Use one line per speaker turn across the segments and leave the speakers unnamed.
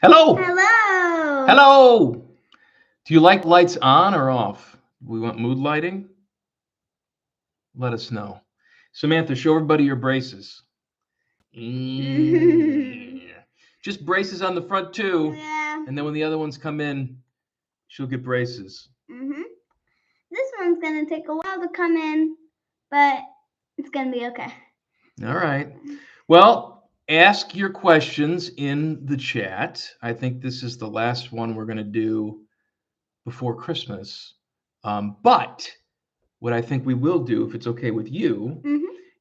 Hello.
Hello.
Hello. Do you like lights on or off? We want mood lighting? Let us know. Samantha, show everybody your braces. Just braces on the front too.
Yeah.
And then when the other ones come in, she'll get braces.
This one's gonna take a while to come in, but it's gonna be okay.
All right. Well, ask your questions in the chat. I think this is the last one we're going to do before Christmas. But what I think we will do, if it's okay with you,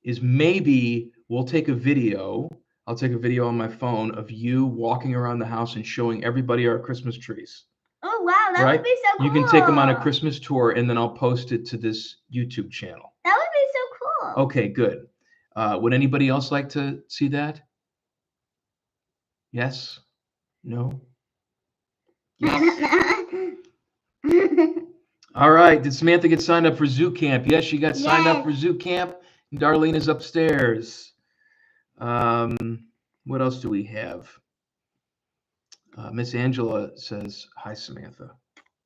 is maybe we'll take a video. I'll take a video on my phone of you walking around the house and showing everybody our Christmas trees.
Oh, wow. That would be so cool.
You can take them on a Christmas tour, and then I'll post it to this YouTube channel.
That would be so cool.
Okay, good. Would anybody else like to see that? Yes? No? Yes? All right. Did Samantha get signed up for Zoo Camp? Yes, she got signed up for Zoo Camp. Darlene is upstairs. What else do we have? Miss Angela says, hi, Samantha.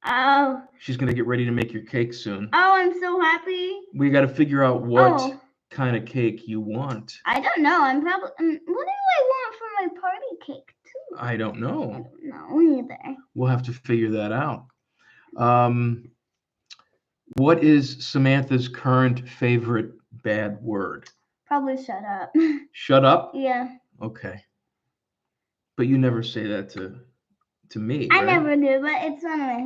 Oh.
She's going to get ready to make your cake soon.
Oh, I'm so happy.
We got to figure out what kind of cake you want.
I don't know. I'm probably. What do I want for my party cake, too?
I don't know.
I don't know either.
We'll have to figure that out. What is Samantha's current favorite bad word?
Probably shut up.
Shut up?
Yeah.
Okay. But you never say that to me,
I
right?
never do, but it's one of my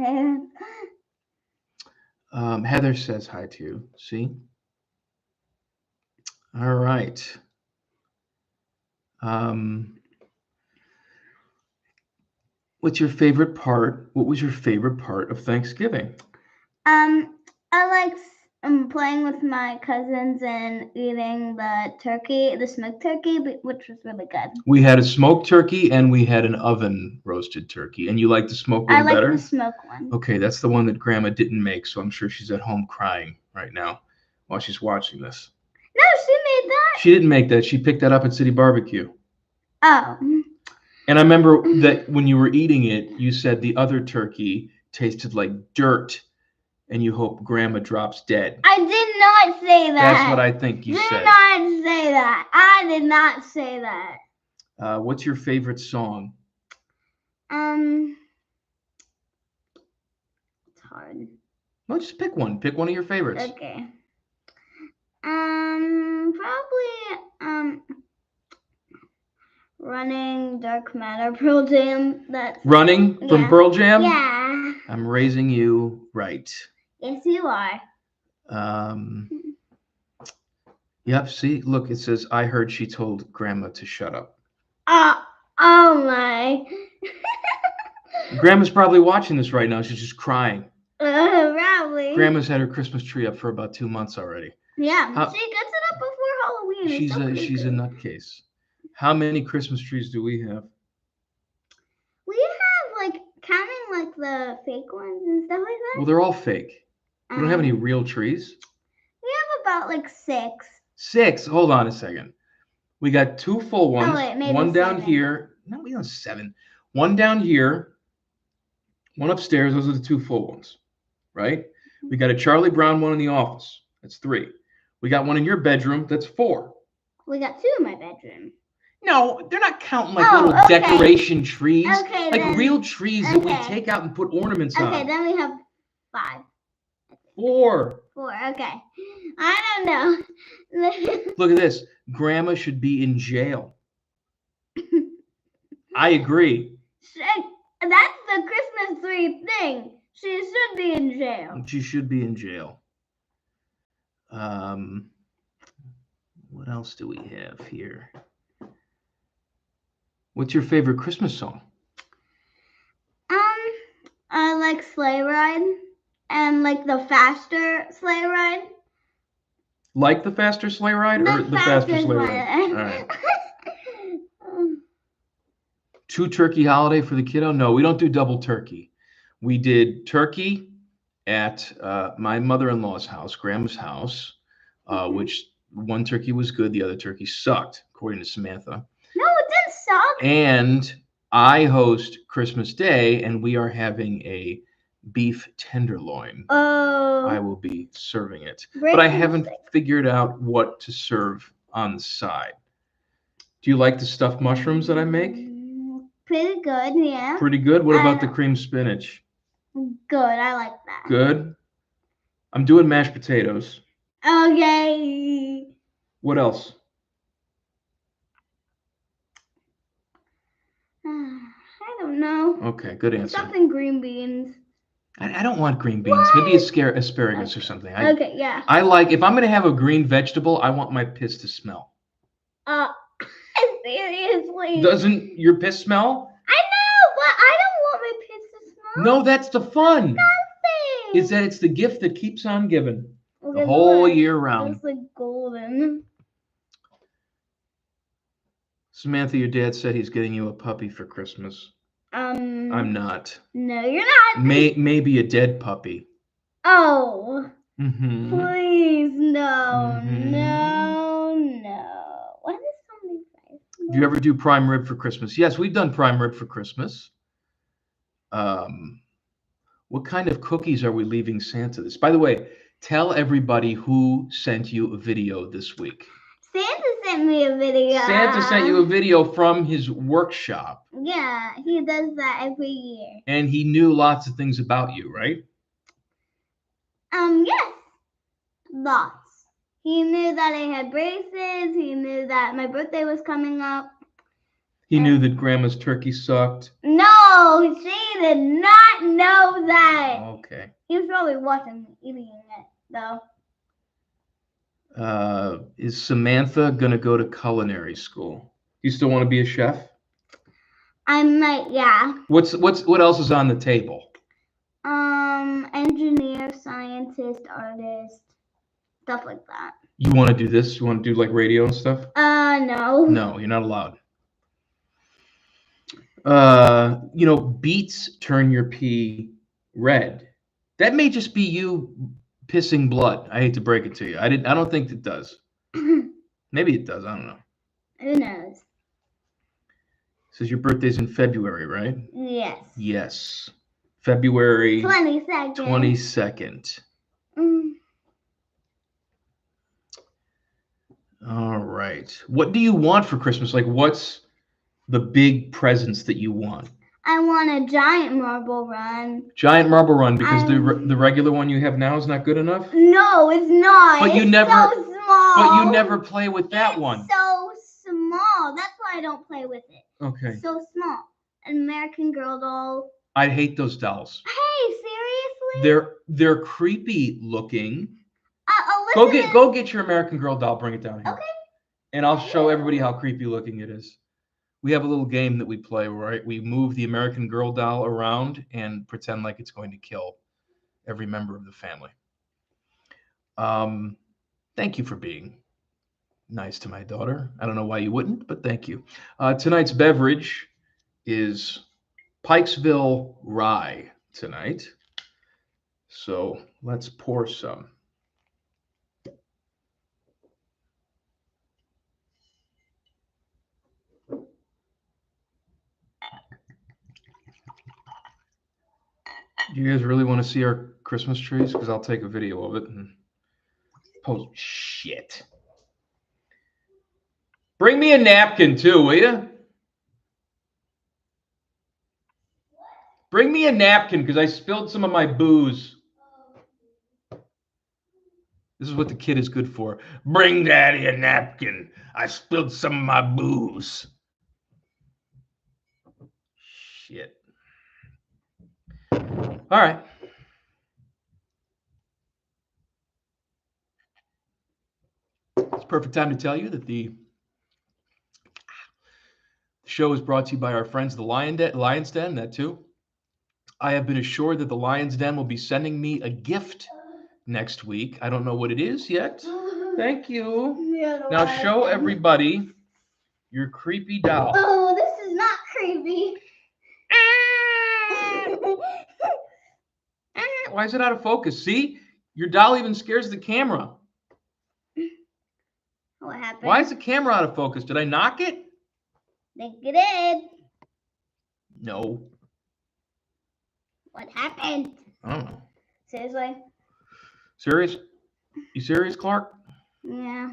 favorites.
Heather says hi to you. See? All right. What's your favorite part? What was your favorite part of Thanksgiving?
I like playing with my cousins and eating the turkey, the smoked turkey, which was really good.
We had a smoked turkey and we had an oven roasted turkey. And you like the smoked one better?
I like the smoked one.
Okay, that's the one that Grandma didn't make, so I'm sure she's at home crying right now while she's watching this.
No, she made that.
She didn't make that. She picked that up at City Barbecue.
Oh.
And I remember that when you were eating it, you said the other turkey tasted like dirt. And you hope Grandma drops dead.
I did not say that.
That's what I think you said.
Did not say that. I did not say that.
What's your favorite song?
It's hard.
Well, just pick one. Pick one of your favorites.
Okay. Probably Running, Dark Matter, Pearl Jam.
Running from Pearl Jam?
Yeah.
I'm raising you right.
Yes, you are.
Yep, see, look, it says, I heard she told Grandma to shut up.
Oh my.
Grandma's probably watching this right now. She's just crying.
Probably.
Grandma's had her Christmas tree up for about 2 months already.
Yeah, she gets it up before Halloween.
She's a nutcase. How many Christmas trees do we have?
We have, counting, the fake ones and stuff like that.
Well, they're all fake. We don't have any real trees.
We have about, 6.
6? Hold on a second. We got 2 full ones.
Oh, wait, maybe
one down
7.
here. No, we have 7. One down here. One upstairs. Those are the 2 full ones, right? We got a Charlie Brown one in the office. That's 3. We got one in your bedroom. That's 4.
We got 2 in my bedroom.
No, they're not counting little decoration trees.
Okay, then,
real trees that we take out and put ornaments on.
Okay, then we have 5.
4.
4, okay. I don't know.
Look at this. Grandma should be in jail. I agree.
That's the Christmas tree thing. She should be in jail.
She should be in jail. What else do we have here? What's your favorite Christmas song?
I like Sleigh Ride and the faster sleigh ride.
Like the faster sleigh ride or the faster sleigh ride? All right. 2 turkey holiday for the kiddo? No, we don't do double turkey. We did turkey at my mother-in-law's house, Grandma's house, which one turkey was good, the other turkey sucked, according to Samantha.
No, it didn't suck.
And I host Christmas Day, and we are having a beef tenderloin.
Oh.
I will be serving it,
Very
but I haven't
interesting.
figured out what to serve on the side. Do you like the stuffed mushrooms that I make?
Pretty good, yeah.
Pretty good. What about the cream spinach?
Good, I like that.
Good. I'm doing mashed potatoes.
Okay.
What else?
I don't know.
Okay, good answer.
Something green beans.
I don't want green beans.
What?
Maybe asparagus or something.
Okay, yeah.
I like, if I'm going to have a green vegetable, I want my piss to smell.
Seriously.
Doesn't your piss smell?
I know, but I don't want my piss to smell.
No, that's the fun.
Nothing.
Is that it's the gift that keeps on giving
Okay,
the whole
look.
year round.
It's like golden.
Samantha, your dad said he's getting you a puppy for Christmas. I'm not.
No, you're not.
Maybe a dead puppy.
Oh.
Mm-hmm.
Please, no,
Mm-hmm.
no. What is something nice?
Do you ever do prime rib for Christmas? Yes, we've done prime rib for Christmas. What kind of cookies are we leaving Santa this? By the way, tell everybody who sent you a video this week.
Santa sent me a video.
Santa sent you a video from his workshop.
Yeah, he does that every year.
And he knew lots of things about you, right?
Yes. Lots. He knew that I had braces. He knew that my birthday was coming up.
He knew that Grandma's turkey sucked.
No, she did not know that.
Okay.
He was probably watching me eating it, though.
Is Samantha gonna go to culinary school? You still want to be a chef?
I might, yeah.
What else is on the table?
Engineer, scientist, artist, stuff like that.
You want to do this? You want to do like radio and stuff?
No.
No, you're not allowed. Beets turn your pee red. That may just be you pissing blood. I hate to break it to you. I don't think it does. Maybe it does. I don't know.
Who knows?
Says your birthday's in February, right?
Yes.
Yes. February
22nd.
22nd. All right. What do you want for Christmas? Like, what's the big presents that you want?
I want a giant marble run.
Giant marble run, because the regular one you have now is not good enough?
No, it's not.
But
it's so small.
But you never play with that one.
So small. That's why I don't play with it.
Okay.
So small. An American Girl doll.
I hate those dolls.
Hey, seriously?
They're creepy looking.
Listen.
Go get your American Girl doll. Bring it down here.
Okay.
And I'll show everybody how creepy looking it is. We have a little game that we play, right? We move the American Girl doll around and pretend like it's going to kill every member of the family. Thank you for being nice to my daughter. I don't know why you wouldn't, but thank you. Tonight's beverage is Pikesville Rye tonight. So let's pour some. Do you guys really want to see our Christmas trees? Because I'll take a video of it and post. Shit. Bring me a napkin too, will you? Bring me a napkin because I spilled some of my booze. This is what the kid is good for. Bring Daddy a napkin. I spilled some of my booze. Shit. All right. It's a perfect time to tell you that the show is brought to you by our friends, the Lion's Den, that too. I have been assured that the Lion's Den will be sending me a gift next week. I don't know what it is yet. Thank you. Yeah, now show everybody your creepy doll.
Oh, this is not creepy.
Why is it out of focus? See? Your doll even scares the camera.
What happened?
Why is the camera out of focus? Did I knock it?
I think you did.
No.
What happened?
I don't know.
Seriously?
Serious? You serious, Clark?
Yeah.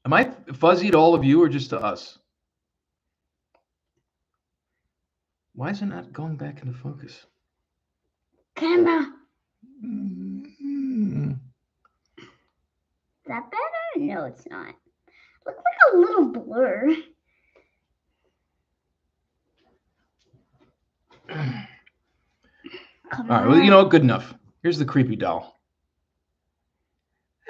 Am I fuzzy to all of you or just to us? Why is it not going back into focus?
Camera.
Mm.
Is that better? No, it's not. Looks like a little blur. Come
All right,
on.
well, you know, good enough. Here's the creepy doll.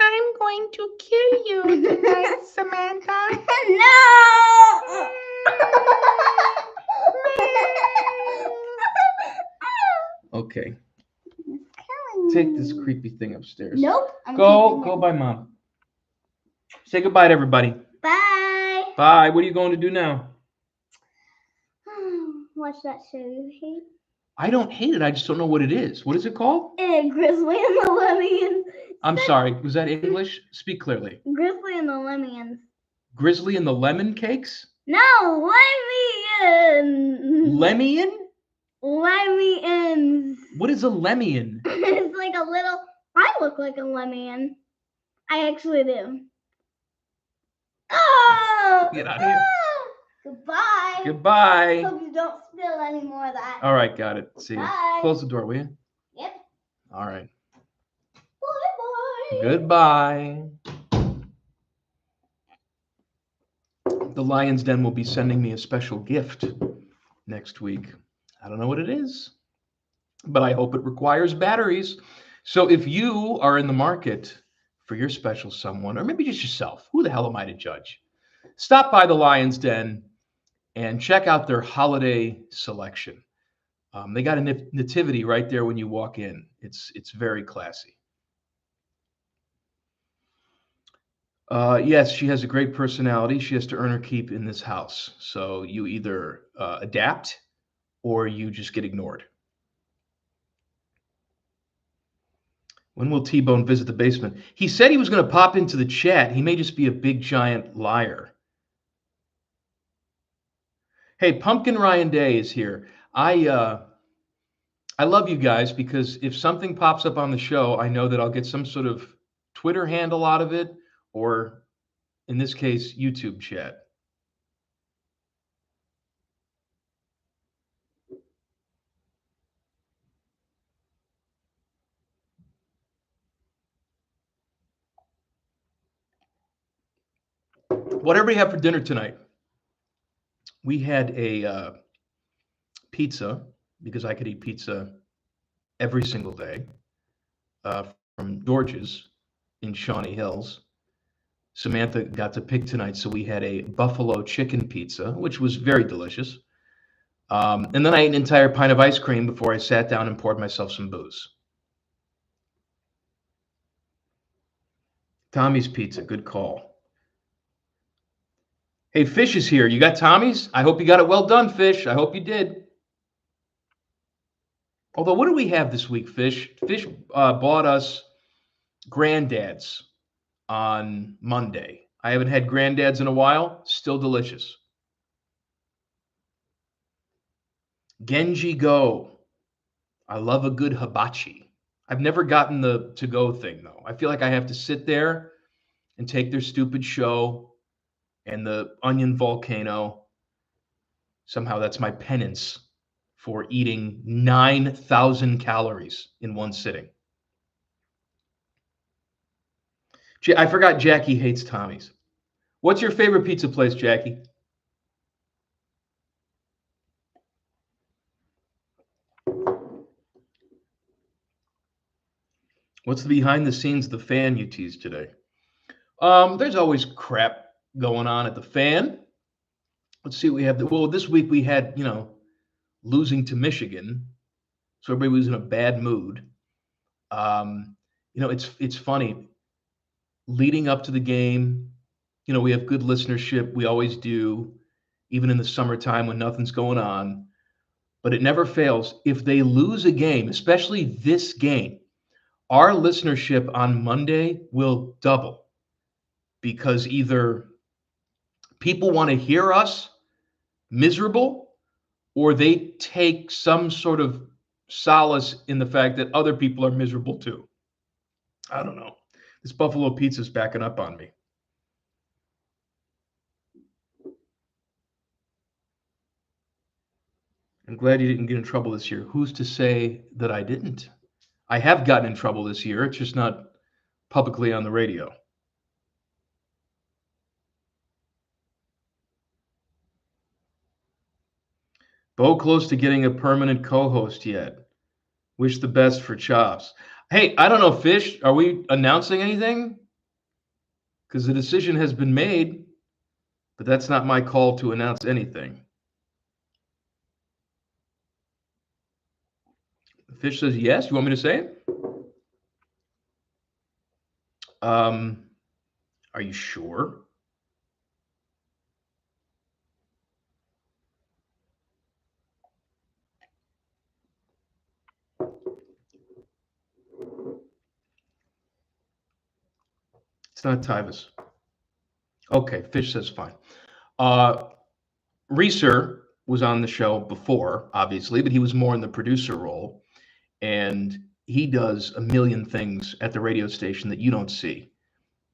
I'm going to kill you tonight, Samantha.
No!
Okay,
It's killing
take this
me.
creepy thing upstairs.
Nope. I'm
Go
keeping it.
by Mom. Say goodbye to everybody.
Bye.
Bye. What are you going to do now?
Watch that show you hate.
I don't hate it. I just don't know what it is. What is it called?
Grizzly and the Lemmians.
I'm sorry. Was that English? Speak clearly.
Grizzly and the Lemmians.
Grizzly and the Lemon Cakes?
No, Lemmians.
Lemian?
Lemmians.
What is a Lemian?
It's like a little. I look like a Lemmian. I actually do. Oh!
Get out of here.
Goodbye.
Goodbye.
Hope you don't spill any more of that.
All right, got it. See you.
Bye.
Close the door, will you?
Yep.
All right.
Bye-bye.
Goodbye. The Lion's Den will be sending me a special gift next week. I don't know what it is, but I hope it requires batteries. So if you are in the market for your special someone, or maybe just yourself, who the hell am I to judge? Stop by the Lion's Den and check out their holiday selection. They got a nativity right there when you walk in. It's very classy. Yes, she has a great personality. She has to earn her keep in this house. So you either adapt or you just get ignored. When will T-Bone visit the basement? He said he was going to pop into the chat. He may just be a big giant liar. Hey, Pumpkin Ryan Day is here. I love you guys because if something pops up on the show, I know that I'll get some sort of Twitter handle out of it, or in this case, YouTube chat. What everybody have for dinner tonight? We had a pizza, because I could eat pizza every single day, from George's in Shawnee Hills. Samantha got to pick tonight, so we had a buffalo chicken pizza, which was very delicious. And then I ate an entire pint of ice cream before I sat down and poured myself some booze. Tommy's Pizza, good call. Hey, Fish is here. You got Tommy's? I hope you got it well done, Fish. I hope you did. Although, what do we have this week, Fish? Fish bought us Grandad's on Monday. I haven't had Grandad's in a while. Still delicious. Genji Go. I love a good hibachi. I've never gotten the to-go thing, though. I feel like I have to sit there and take their stupid show and the onion volcano. Somehow that's my penance for eating 9,000 calories in one sitting. I forgot Jackie hates Tommy's. What's your favorite pizza place, Jackie? What's the behind the scenes of the fan you teased today? There's always crap going on at the fan. Let's see what we have. Well, this week we had, losing to Michigan. So everybody was in a bad mood. It's funny. Leading up to the game, we have good listenership. We always do, even in the summertime when nothing's going on. But it never fails. If they lose a game, especially this game, our listenership on Monday will double, because either people want to hear us miserable, or they take some sort of solace in the fact that other people are miserable too. I don't know. This buffalo pizza's backing up on me. I'm glad you didn't get in trouble this year. Who's to say that I didn't? I have gotten in trouble this year. It's just not publicly on the radio. Bo close to getting a permanent co-host yet. Wish the best for Chops. Hey, I don't know, Fish. Are we announcing anything? Because the decision has been made, but that's not my call to announce anything. Fish says yes. You want me to say it? Are you sure? It's not Tyvus. Okay, Fish says fine. Reeser was on the show before, obviously, but he was more in the producer role. And he does a million things at the radio station that you don't see.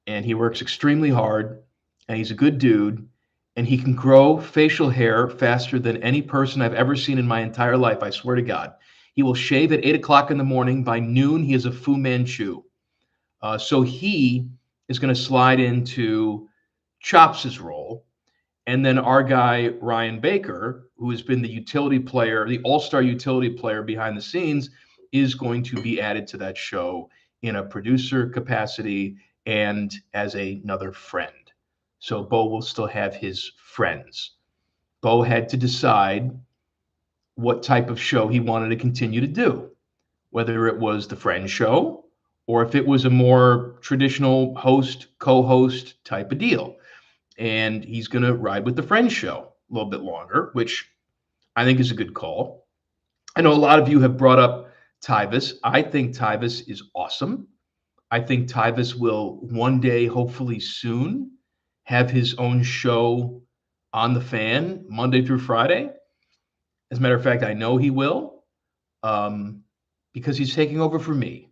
And he works extremely hard, and he's a good dude, and he can grow facial hair faster than any person I've ever seen in my entire life. I swear to God. He will shave at 8 o'clock in the morning. By noon, he is a Fu Manchu. So he is going to slide into Chops' role. And then our guy, Ryan Baker, who has been the utility player, the all-star utility player behind the scenes, is going to be added to that show in a producer capacity and as another friend. So Bo will still have his friends. Bo had to decide what type of show he wanted to continue to do, whether it was the friend show or if it was a more traditional host, co-host type of deal. And he's going to ride with the friend show a little bit longer, which I think is a good call. I know a lot of you have brought up Tyvus. I think Tyvus is awesome. I think Tyvus will one day, hopefully soon, have his own show on the fan Monday through Friday. As a matter of fact, I know he will, because he's taking over for me.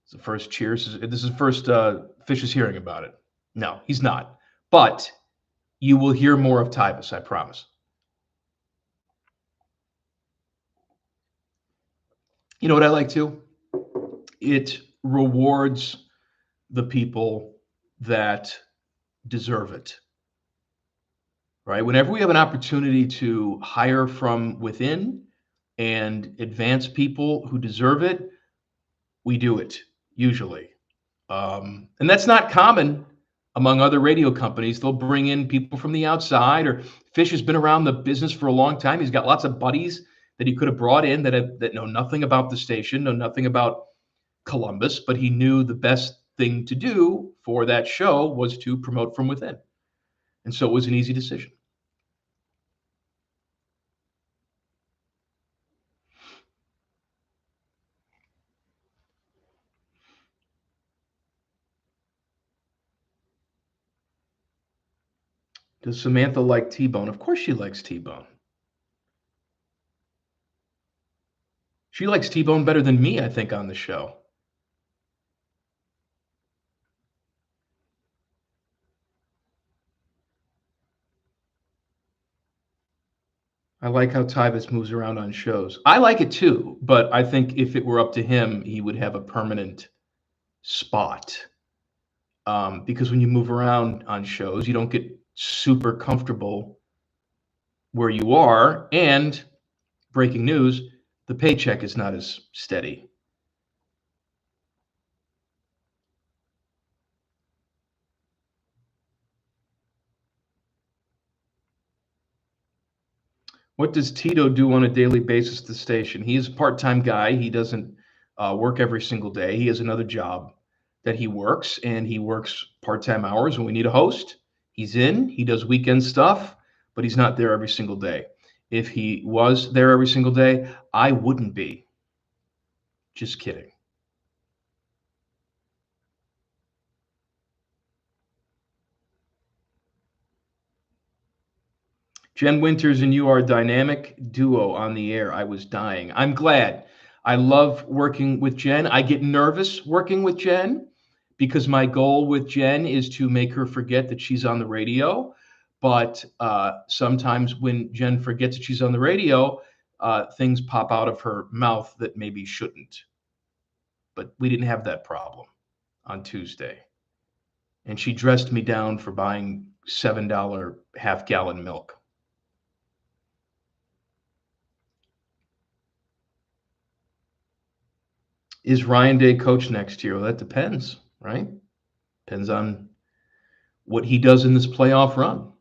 It's the first cheers. This is the first Fish is hearing about it. No, he's not. But you will hear more of Tyvus, I promise. You know what I like too? It rewards the people that deserve it, right? Whenever we have an opportunity to hire from within and advance people who deserve it, we do it usually. And that's not common among other radio companies. They'll bring in people from the outside, or Fish has been around the business for a long time. He's got lots of buddies that he could have brought in that know nothing about the station, know nothing about Columbus, but he knew the best thing to do for that show was to promote from within. And so it was an easy decision. Does Samantha like T-Bone? Of course she likes T-Bone. She likes T-Bone better than me, I think, on the show. I like how Tyvus moves around on shows. I like it too, but I think if it were up to him, he would have a permanent spot. Because when you move around on shows, you don't get super comfortable where you are. And breaking news, the paycheck is not as steady. What does Tito do on a daily basis at the station? He's a part-time guy. He doesn't work every single day. He has another job that he works, and he works part-time hours. When we need a host, he's in. He does weekend stuff, but he's not there every single day. If he was there every single day, I wouldn't be. Just kidding. Jen Winters and you are a dynamic duo on the air. I was dying. I'm glad. I love working with Jen. I get nervous working with Jen because my goal with Jen is to make her forget that she's on the radio. But sometimes when Jen forgets that she's on the radio, things pop out of her mouth that maybe shouldn't. But we didn't have that problem on Tuesday. And she dressed me down for buying $7 half-gallon milk. Is Ryan Day coach next year? Well, that depends, right? Depends on what he does in this playoff run.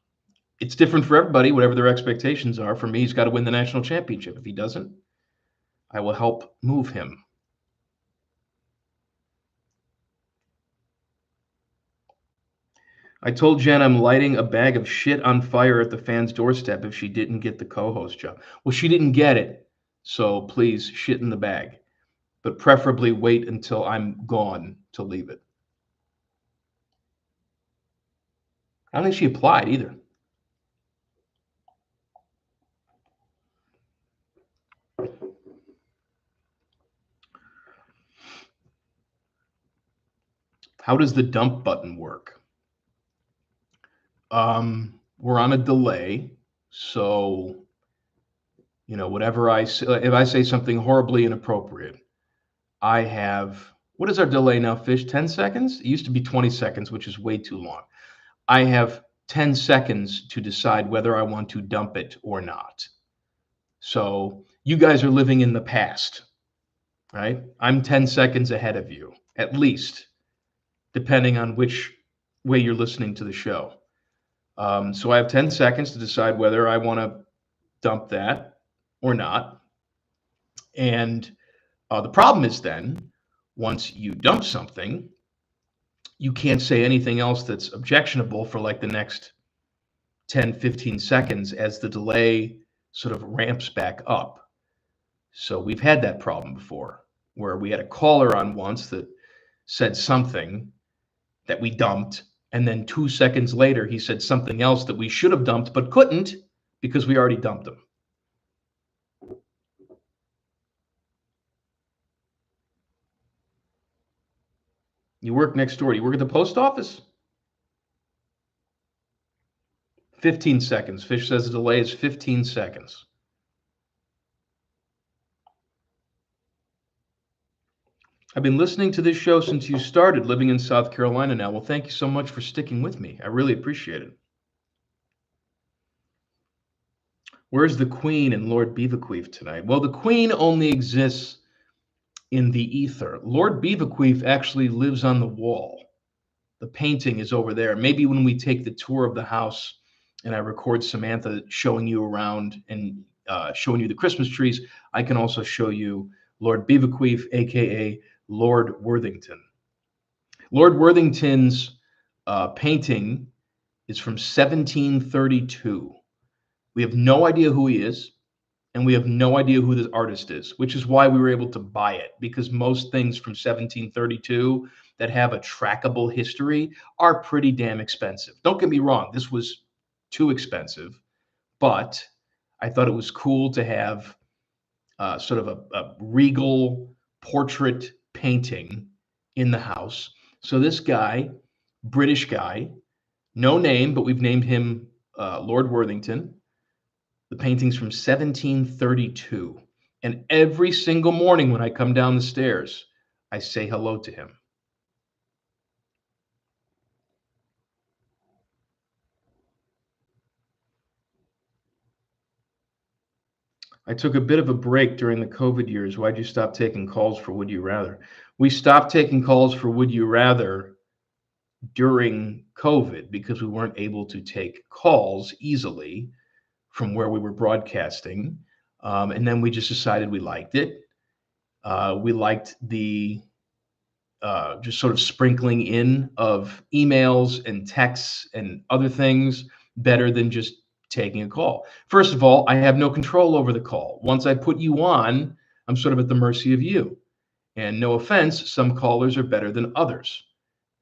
It's different for everybody, whatever their expectations are. For me, he's got to win the national championship. If he doesn't, I will help move him. I told Jen I'm lighting a bag of shit on fire at the fan's doorstep if she didn't get the co-host job. Well, she didn't get it, so please shit in the bag, but preferably wait until I'm gone to leave it. I don't think she applied either. How does the dump button work? We're on a delay, so whatever I say, if I say something horribly inappropriate, I have, what is our delay now, Fish? 10 seconds? It used to be 20 seconds, which is way too long. I have 10 seconds to decide whether I want to dump it or not. So you guys are living in the past, right? I'm 10 seconds ahead of you, at least, depending on which way you're listening to the show. So I have 10 seconds to decide whether I want to dump that or not. And the problem is then, once you dump something, you can't say anything else that's objectionable for like the next 10, 15 seconds as the delay sort of ramps back up. So we've had that problem before where we had a caller on once that said something that we dumped, and then 2 seconds later he said something else that we should have dumped but couldn't because we already dumped him. You work next door. You work at the post office? 15 seconds. Fish says the delay is 15 seconds. I've been listening to this show since you started, living in South Carolina now. Well, thank you so much for sticking with me. I really appreciate it. Where's the Queen and Lord Beaverqueef tonight? Well, the Queen only exists in the ether. Lord Beaverqueef actually lives on the wall. The painting is over there. Maybe when we take the tour of the house and I record Samantha showing you around and showing you the Christmas trees, I can also show you Lord Beaverqueef, aka Lord Worthington. Lord Worthington's painting is from 1732. We have no idea who he is, and we have no idea who this artist is, which is why we were able to buy it, because most things from 1732 that have a trackable history are pretty damn expensive. Don't get me wrong, this was too expensive, but I thought it was cool to have sort of a regal portrait painting in the house. So this guy, British guy, no name, but we've named him Lord Worthington. The painting's from 1732. And every single morning when I come down the stairs, I say hello to him. I took a bit of a break during the COVID years. Why'd you stop taking calls for Would You Rather? We stopped taking calls for Would You Rather during COVID because we weren't able to take calls easily from where we were broadcasting. And then we just decided we liked it. We liked the just sort of sprinkling in of emails and texts and other things better than just taking a call. First of all, I have no control over the call. Once I put you on, I'm sort of at the mercy of you. And no offense, some callers are better than others.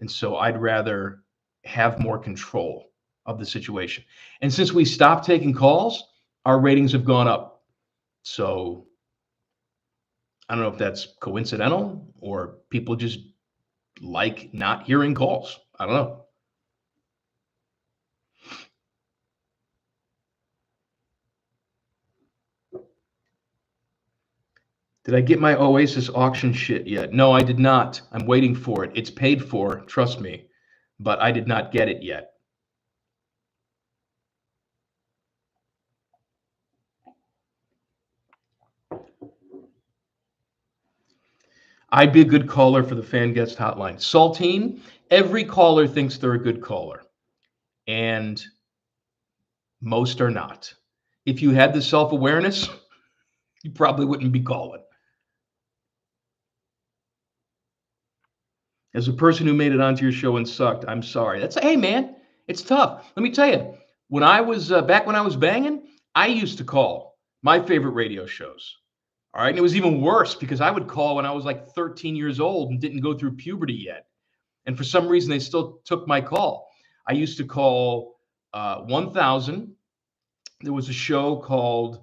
And so I'd rather have more control of the situation. And since we stopped taking calls, our ratings have gone up. So I don't know if that's coincidental or people just like not hearing calls. I don't know. Did I get my Oasis auction shit yet? No, I did not. I'm waiting for it. It's paid for, trust me, but I did not get it yet. I'd be a good caller for the fan guest hotline. Saltine, every caller thinks they're a good caller, and most are not. If you had the self awareness, you probably wouldn't be calling. As a person who made it onto your show and sucked, I'm sorry. Hey man, it's tough. Let me tell you, when I was back when I was banging, I used to call my favorite radio shows. All right, and it was even worse because I would call when I was like 13 years old and didn't go through puberty yet, and for some reason they still took my call. I used to call 1000. There was a show called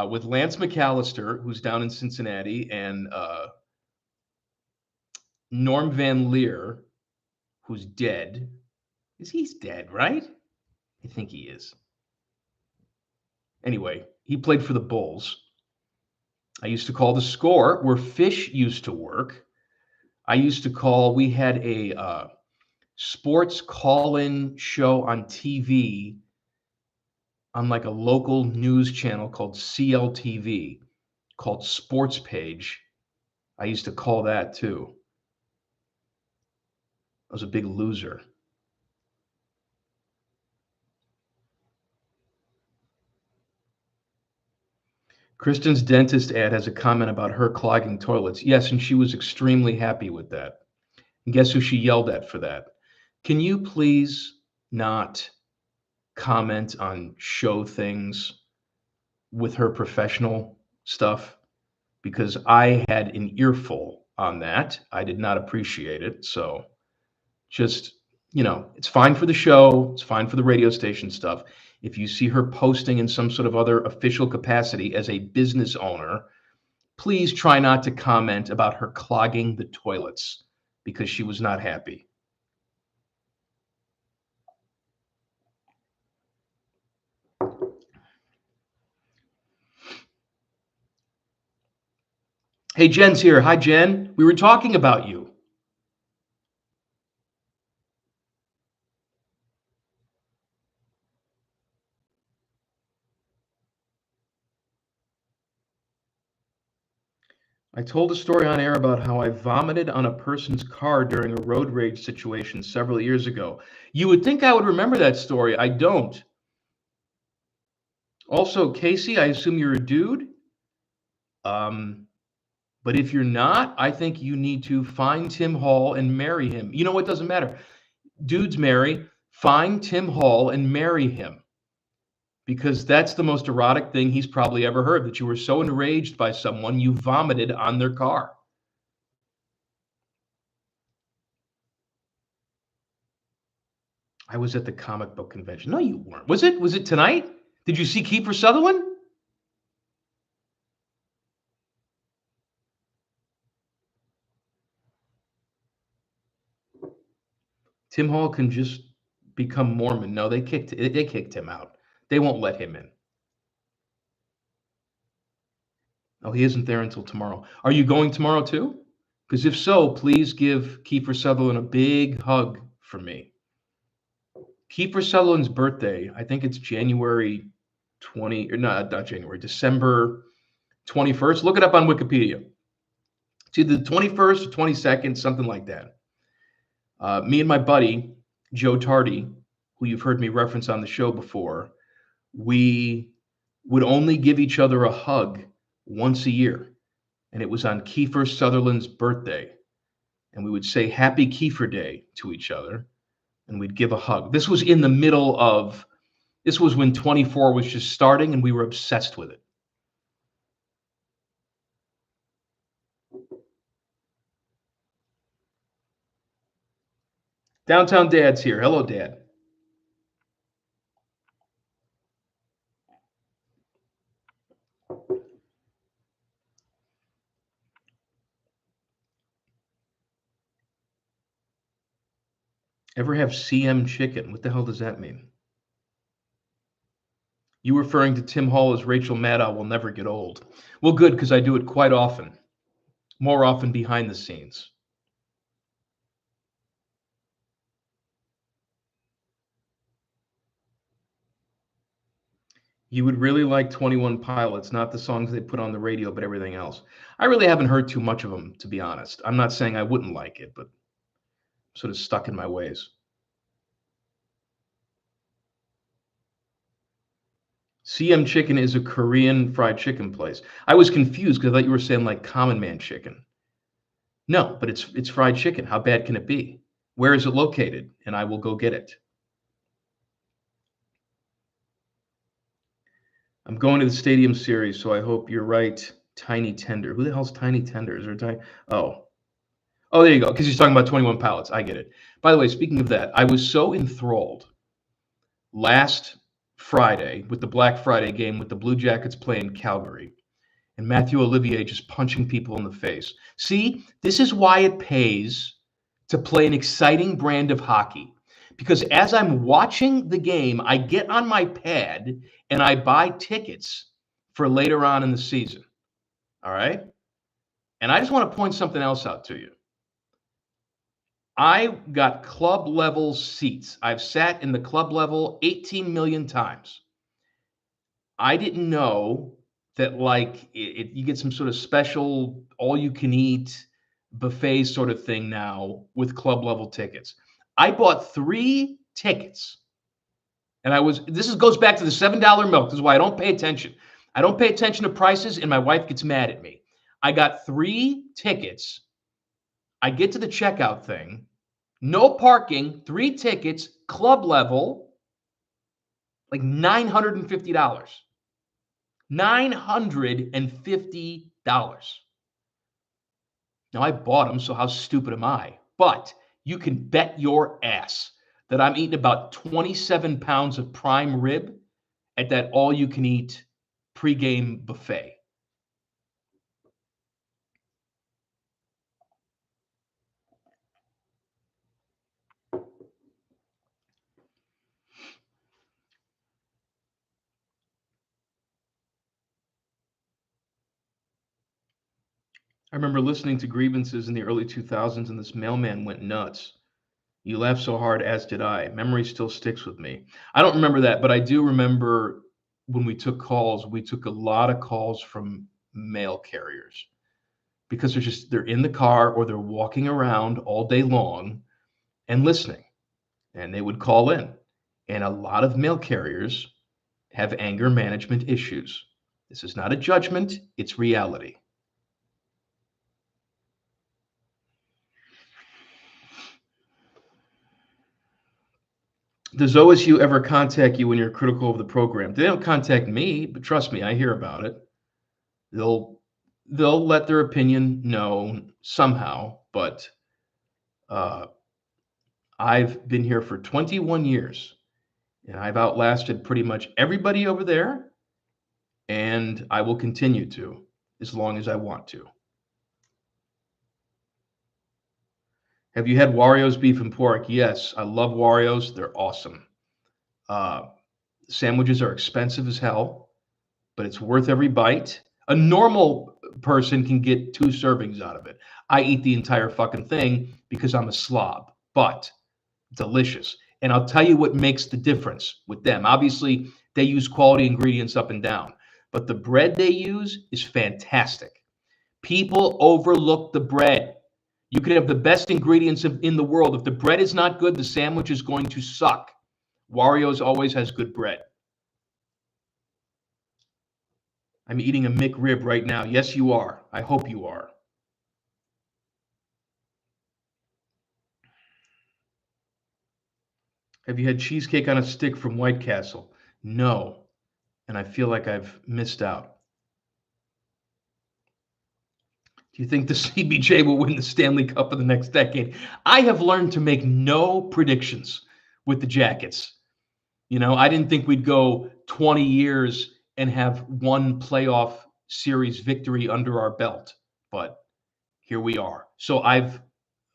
with Lance McAllister, who's down in Cincinnati, and Norm Van Leer, who's dead. He's dead, right? I think he is. Anyway, he played for the Bulls. I used to call the Score, where Fish used to work. I used to call, we had a sports call-in show on TV on like a local news channel called CLTV, called Sports Page. I used to call that too. I was a big loser. Kristen's dentist ad has a comment about her clogging toilets. Yes, and she was extremely happy with that. And guess who she yelled at for that? Can you please not comment on show things with her professional stuff? Because I had an earful on that. I did not appreciate it. So just, it's fine for the show, it's fine for the radio station stuff. If you see her posting in some sort of other official capacity as a business owner, please try not to comment about her clogging the toilets because she was not happy. Hey, Jen's here. Hi, Jen. We were talking about you. I told a story on air about how I vomited on a person's car during a road rage situation several years ago. You would think I would remember that story. I don't. Also, Casey, I assume you're a dude. But if you're not, I think you need to find Tim Hall and marry him. You know what? Doesn't matter. Dudes marry. Find Tim Hall and marry him. Because that's the most erotic thing he's probably ever heard, that you were so enraged by someone you vomited on their car. I was at the comic book convention. No, you weren't. Was it? Was it tonight? Did you see Kiefer Sutherland? Tim Hall can just become Mormon. No, they kicked him out. They won't let him in. Oh, he isn't there until tomorrow. Are you going tomorrow too? Because if so, please give Kiefer Sutherland a big hug for me. Kiefer Sutherland's birthday, I think it's January 20, or not January, December 21st. Look it up on Wikipedia. It's either the 21st or 22nd, something like that. Me and my buddy, Joe Tardy, who you've heard me reference on the show before, we would only give each other a hug once a year. And it was on Kiefer Sutherland's birthday. And we would say Happy Kiefer Day to each other. And we'd give a hug. This was when 24 was just starting and we were obsessed with it. Downtown Dad's here. Hello, Dad. Ever have CM chicken? What the hell does that mean? You referring to Tim Hall as Rachel Maddow will never get old. Well, good, because I do it quite often, more often behind the scenes. You would really like 21 Pilots, not the songs they put on the radio, but everything else. I really haven't heard too much of them, to be honest. I'm not saying I wouldn't like it, but I'm sort of stuck in my ways. CM Chicken is a Korean fried chicken place. I was confused because I thought you were saying like Common Man chicken. No, but it's fried chicken. How bad can it be? Where is it located? And I will go get it. I'm going to the Stadium Series, so I hope you're right. Tiny Tender. Who the hell's Tiny Tender? Is there a tiny? Oh, there you go. Because he's talking about 21 Pilots. I get it. By the way, speaking of that, I was so enthralled last Friday with the Black Friday game with the Blue Jackets playing Calgary and Matthew Olivier just punching people in the face. See, this is why it pays to play an exciting brand of hockey. Because as I'm watching the game, I get on my pad and I buy tickets for later on in the season. All right? And I just want to point something else out to you. I got club level seats. I've sat in the club level 18 million times. I didn't know that like you get some sort of special all you can eat buffet sort of thing now with club level tickets. I bought 3 tickets. And goes back to the $7 milk. This is why I don't pay attention. I don't pay attention to prices and my wife gets mad at me. I got 3 tickets. I get to the checkout thing. No parking, 3 tickets, club level, like $950. $950. Now, I bought them, so how stupid am I? But you can bet your ass that I'm eating about 27 pounds of prime rib at that all-you-can-eat pregame buffet. I remember listening to grievances in the early 2000s, and this mailman went nuts. You laughed so hard, as did I. Memory still sticks with me. I don't remember that, but I do remember when we took calls, we took a lot of calls from mail carriers because they're in the car or they're walking around all day long and listening. And they would call in. And a lot of mail carriers have anger management issues. This is not a judgment, it's reality. Does OSU ever contact you when you're critical of the program? They don't contact me, but trust me, I hear about it. They'll let their opinion known somehow, but I've been here for 21 years, and I've outlasted pretty much everybody over there, and I will continue to as long as I want to. Have you had Wario's beef and pork? Yes, I love Wario's. They're awesome. Sandwiches are expensive as hell, but it's worth every bite. A normal person can get 2 servings out of it. I eat the entire fucking thing because I'm a slob, but delicious. And I'll tell you what makes the difference with them. Obviously, they use quality ingredients up and down, but the bread they use is fantastic. People overlook the bread. You can have the best ingredients in the world. If the bread is not good, the sandwich is going to suck. Wario's always has good bread. I'm eating a McRib right now. Yes, you are. I hope you are. Have you had cheesecake on a stick from White Castle? No. And I feel like I've missed out. Do you think the CBJ will win the Stanley Cup in the next decade? I have learned to make no predictions with the Jackets. I didn't think we'd go 20 years and have one playoff series victory under our belt, but here we are. So I've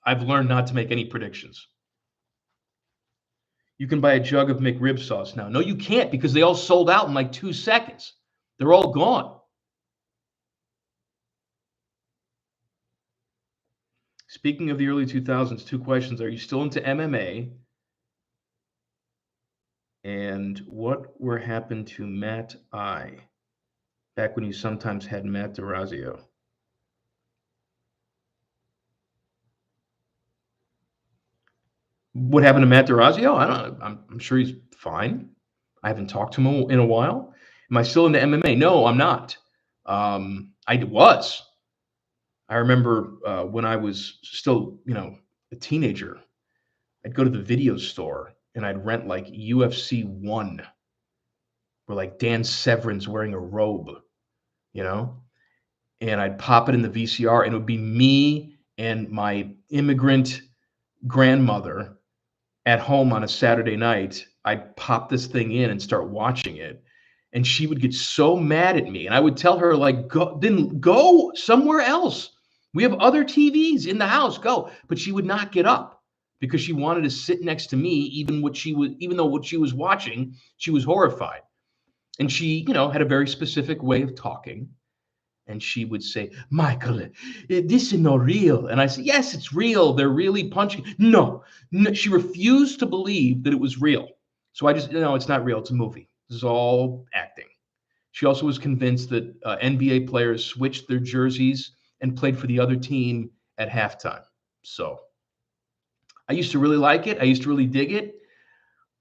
learned not to make any predictions. You can buy a jug of McRib sauce now. No, you can't because they all sold out in like 2 seconds. They're all gone. Speaking of the early 2000s, 2 questions. Are you still into MMA? And what were happened to Matt I back when you sometimes had Matt DeRazio? What happened to Matt DeRazio? I don't know. I'm sure he's fine. I haven't talked to him in a while. Am I still into MMA? No, I'm not. I was. I remember when I was still, a teenager, I'd go to the video store and I'd rent like UFC 1 where like Dan Severin's wearing a robe, you know? And I'd pop it in the VCR and it would be me and my immigrant grandmother at home on a Saturday night. I'd pop this thing in and start watching it. And she would get so mad at me. And I would tell her, like, go somewhere else. We have other TVs in the house. Go. But she would not get up because she wanted to sit next to me, even though what she was watching, she was horrified. And she, had a very specific way of talking. And she would say, Michael, this is not real. And I said, yes, it's real. They're really punching. No. She refused to believe that it was real. So I just, no, it's not real. It's a movie. This is all acting. She also was convinced that NBA players switched their jerseys and played for the other team at halftime. So I used to really like it. I used to really dig it.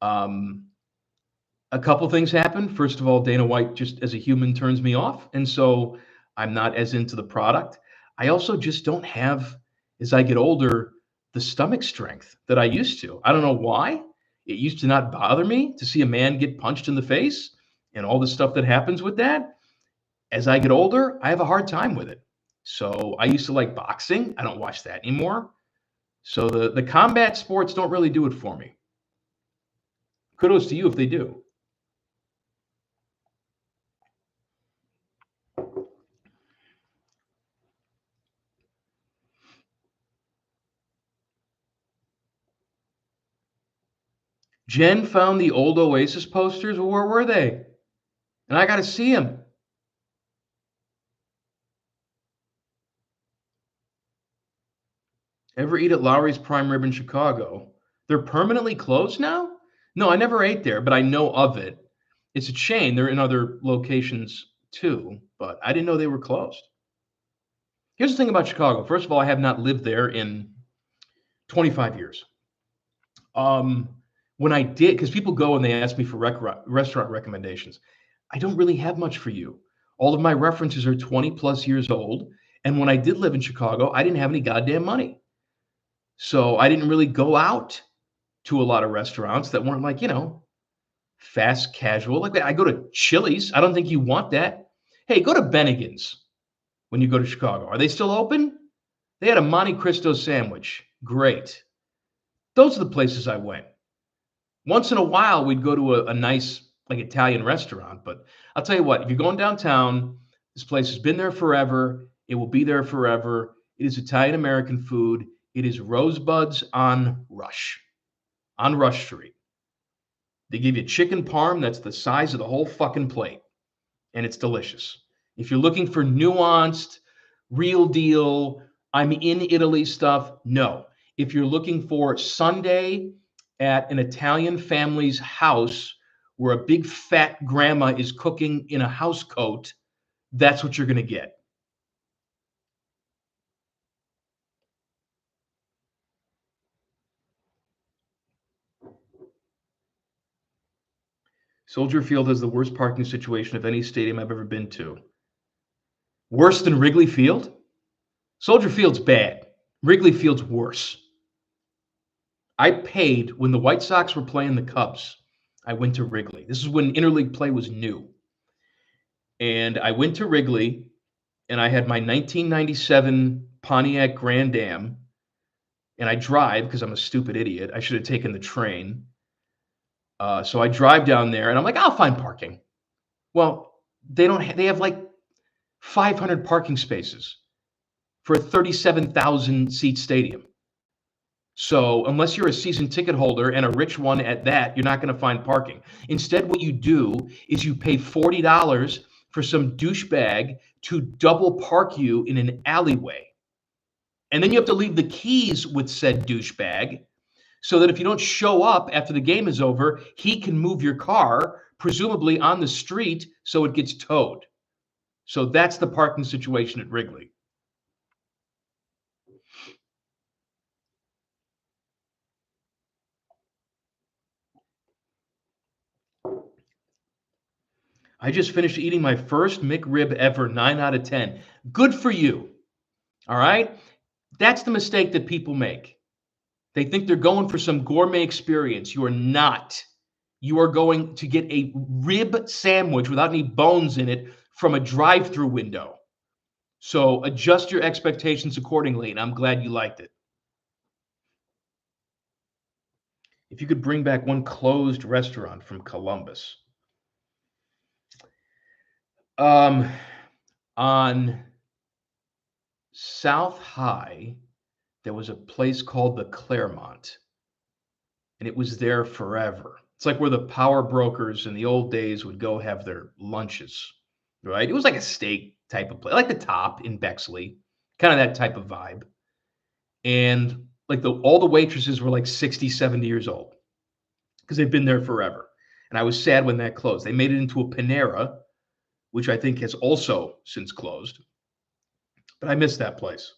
A couple things happened. First of all, Dana White just as a human turns me off. And so I'm not as into the product. I also just don't have, as I get older, the stomach strength that I used to. I don't know why. It used to not bother me to see a man get punched in the face and all the stuff that happens with that. As I get older, I have a hard time with it. So I used to like boxing. I don't watch that anymore. So the combat sports don't really do it for me. Kudos to you if they do. Jen found the old Oasis posters. Well, where were they? And I got to see them. Ever eat at Lowry's Prime Rib in Chicago? They're permanently closed now? No, I never ate there, but I know of it. It's a chain. They're in other locations too, but I didn't know they were closed. Here's the thing about Chicago. First of all, I have not lived there in 25 years. When I did, because people go and they ask me for restaurant recommendations, I don't really have much for you. All of my references are 20 plus years old. And when I did live in Chicago, I didn't have any goddamn money. So I didn't really go out to a lot of restaurants that weren't like, fast casual. Like I go to Chili's. I don't think you want that. Hey, go to Bennigan's when you go to Chicago. Are they still open? They had a Monte Cristo sandwich. Great. Those are the places I went. Once in a while, we'd go to a nice like Italian restaurant. But I'll tell you what, if you're going downtown, this place has been there forever. It will be there forever. It is Italian American food. It is Rosebuds on Rush Street. They give you chicken parm that's the size of the whole fucking plate, and it's delicious. If you're looking for nuanced, real deal, I'm in Italy stuff, no. If you're looking for Sunday at an Italian family's house where a big fat grandma is cooking in a house coat, that's what you're going to get. Soldier Field has the worst parking situation of any stadium I've ever been to. Worse than Wrigley Field? Soldier Field's bad. Wrigley Field's worse. I paid when the White Sox were playing the Cubs. I went to Wrigley. This is when interleague play was new. And I went to Wrigley, and I had my 1997 Pontiac Grand Am, and I drive because I'm a stupid idiot. I should have taken the train. So I drive down there, and I'm like, I'll find parking. Well, they have like 500 parking spaces for a 37,000 seat stadium. So unless you're a season ticket holder and a rich one at that, you're not going to find parking. Instead, what you do is you pay $40 for some douchebag to double park you in an alleyway. And then you have to leave the keys with said douchebag so that if you don't show up after the game is over, he can move your car, presumably on the street, so it gets towed. So that's the parking situation at Wrigley. I just finished eating my first McRib ever, 9 out of 10. Good for you. All right? That's the mistake that people make. They think they're going for some gourmet experience. You are not. You are going to get a rib sandwich without any bones in it from a drive-through window. So adjust your expectations accordingly, and I'm glad you liked it. If you could bring back one closed restaurant from Columbus. On South High, there was a place called the Claremont, and it was there forever. It's like where the power brokers in the old days would go have their lunches, right? It was like a steak type of place, like the Top in Bexley, kind of that type of vibe. And like all the waitresses were like 60, 70 years old because they've been there forever. And I was sad when that closed. They made it into a Panera, which I think has also since closed. But I miss that place.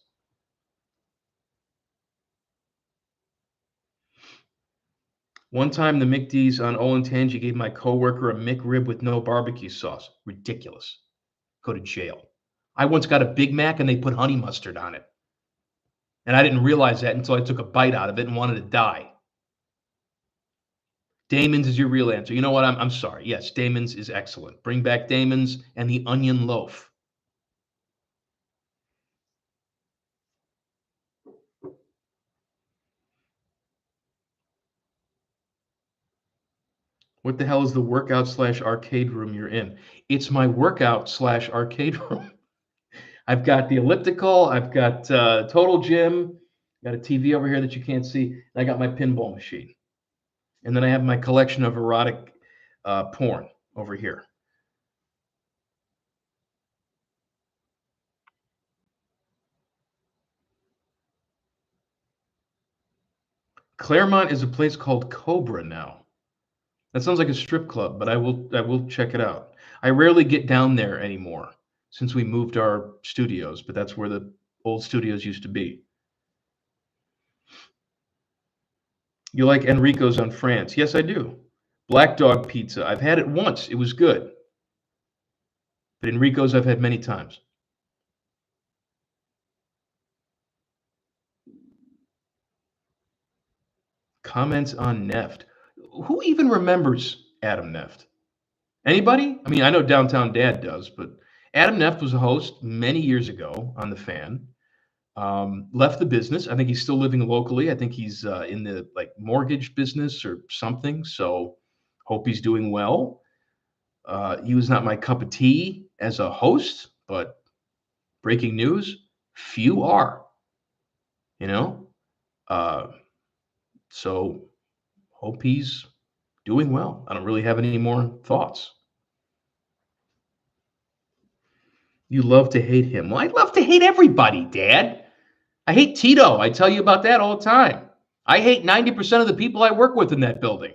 One time, the McD's on Olentangy gave my coworker a McRib with no barbecue sauce. Ridiculous. Go to jail. I once got a Big Mac and they put honey mustard on it. And I didn't realize that until I took a bite out of it and wanted to die. Damon's is your real answer. You know what? I'm sorry. Yes, Damon's is excellent. Bring back Damon's and the onion loaf. What the hell is the workout / arcade room you're in? It's my workout / arcade room. I've got the elliptical. I've got Total Gym. Got a TV over here that you can't see. And I got my pinball machine. And then I have my collection of erotic porn over here. Claremont is a place called Cobra now. That sounds like a strip club, but I will check it out. I rarely get down there anymore since we moved our studios, but that's where the old studios used to be. You like Enrico's on France? Yes, I do. Black Dog Pizza. I've had it once. It was good. But Enrico's I've had many times. Comments on Neft. Who even remembers Adam Neft? Anybody? I mean, I know Downtown Dad does, but Adam Neft was a host many years ago on The Fan. Left the business. I think he's still living locally. I think he's in the like mortgage business or something. So hope he's doing well. He was not my cup of tea as a host, but breaking news, few are. You know, so hope he's doing well. I don't really have any more thoughts. You love to hate him. Well, I love to hate everybody, Dad. I hate Tito. I tell you about that all the time. I hate 90% of the people I work with in that building.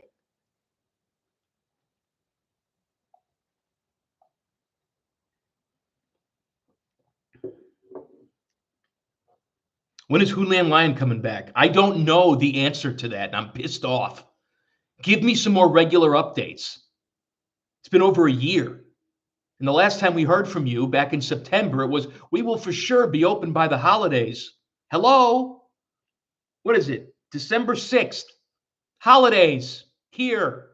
When is Hunan Lion coming back? I don't know the answer to that, and I'm pissed off. Give me some more regular updates. It's been over a year. And the last time we heard from you back in September, it was, we will for sure be open by the holidays. Hello? What is it? December 6th. Holidays. Here.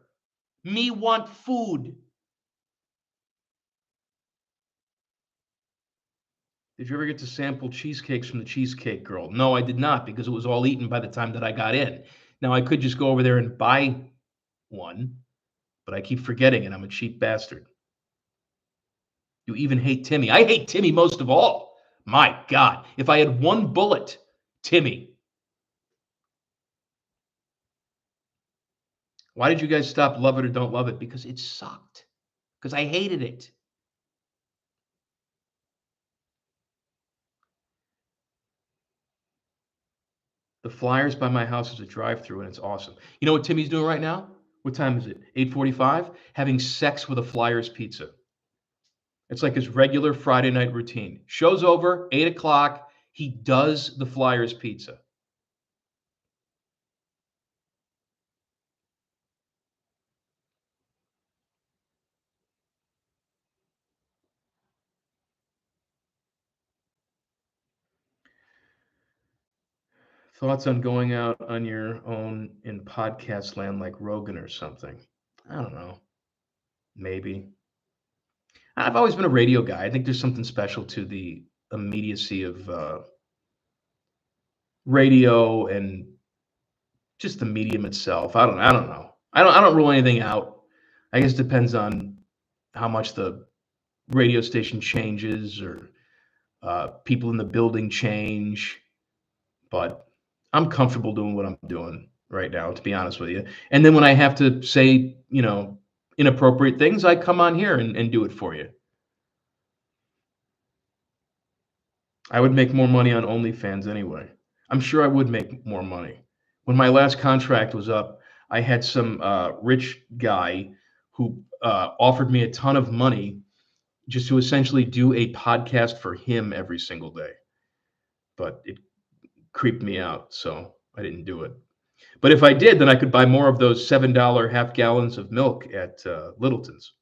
Me want food. Did you ever get to sample cheesecakes from the Cheesecake Girl? No, I did not, because it was all eaten by the time that I got in. Now, I could just go over there and buy one, but I keep forgetting, and I'm a cheap bastard. You even hate Timmy. I hate Timmy most of all. My God, if I had one bullet, Timmy. Why did you guys stop Love It or Don't Love It? Because it sucked. Because I hated it. The Flyers by my house is a drive-through, and it's awesome. You know what Timmy's doing right now? What time is it? 8:45. Having sex with a Flyers pizza. It's like his regular Friday night routine. Show's over, 8 o'clock. He does the Flyers pizza. Thoughts on going out on your own in podcast land like Rogan or something? I don't know. Maybe. I've always been a radio guy. I think there's something special to the immediacy of radio and just the medium itself. I don't know. I don't rule anything out. I guess it depends on how much the radio station changes or people in the building change. But I'm comfortable doing what I'm doing right now, to be honest with you. And then when I have to say, inappropriate things, I come on here and do it for you. I would make more money on OnlyFans anyway. I'm sure I would make more money. When my last contract was up, I had some rich guy who offered me a ton of money just to essentially do a podcast for him every single day. But it creeped me out, so I didn't do it. But if I did, then I could buy more of those $7 half gallons of milk at Littleton's.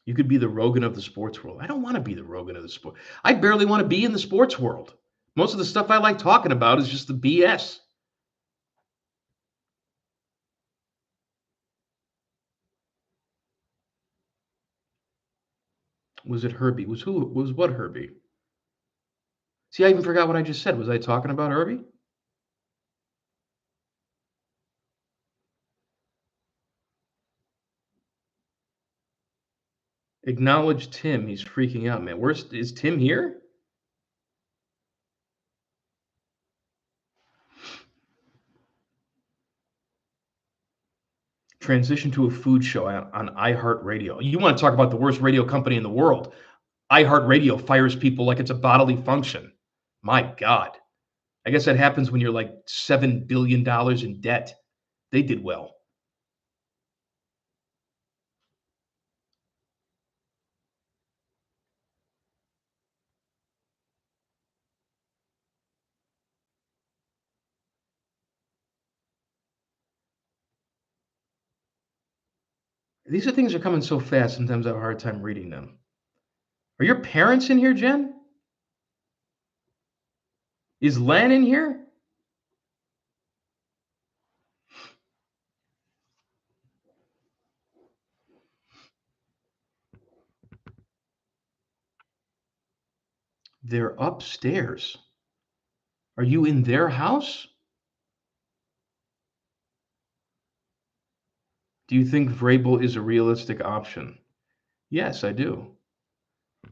You could be the Rogan of the sports world. I don't want to be the Rogan of the sport. I barely want to be in the sports world. Most of the stuff I like talking about is just the BS. Was it Herbie? Was who? Was what Herbie? See, I even forgot what I just said. Was I talking about Herbie? Acknowledge Tim. He's freaking out, man. Where's is Tim here? Transition to a food show on iHeartRadio. You want to talk about the worst radio company in the world? iHeartRadio fires people like it's a bodily function. My God. I guess that happens when you're like $7 billion in debt. They did well. These are things are coming so fast, sometimes I have a hard time reading them. Are your parents in here, Jen? Is Len in here? They're upstairs. Are you in their house? Do you think Vrabel is a realistic option? Yes, I do.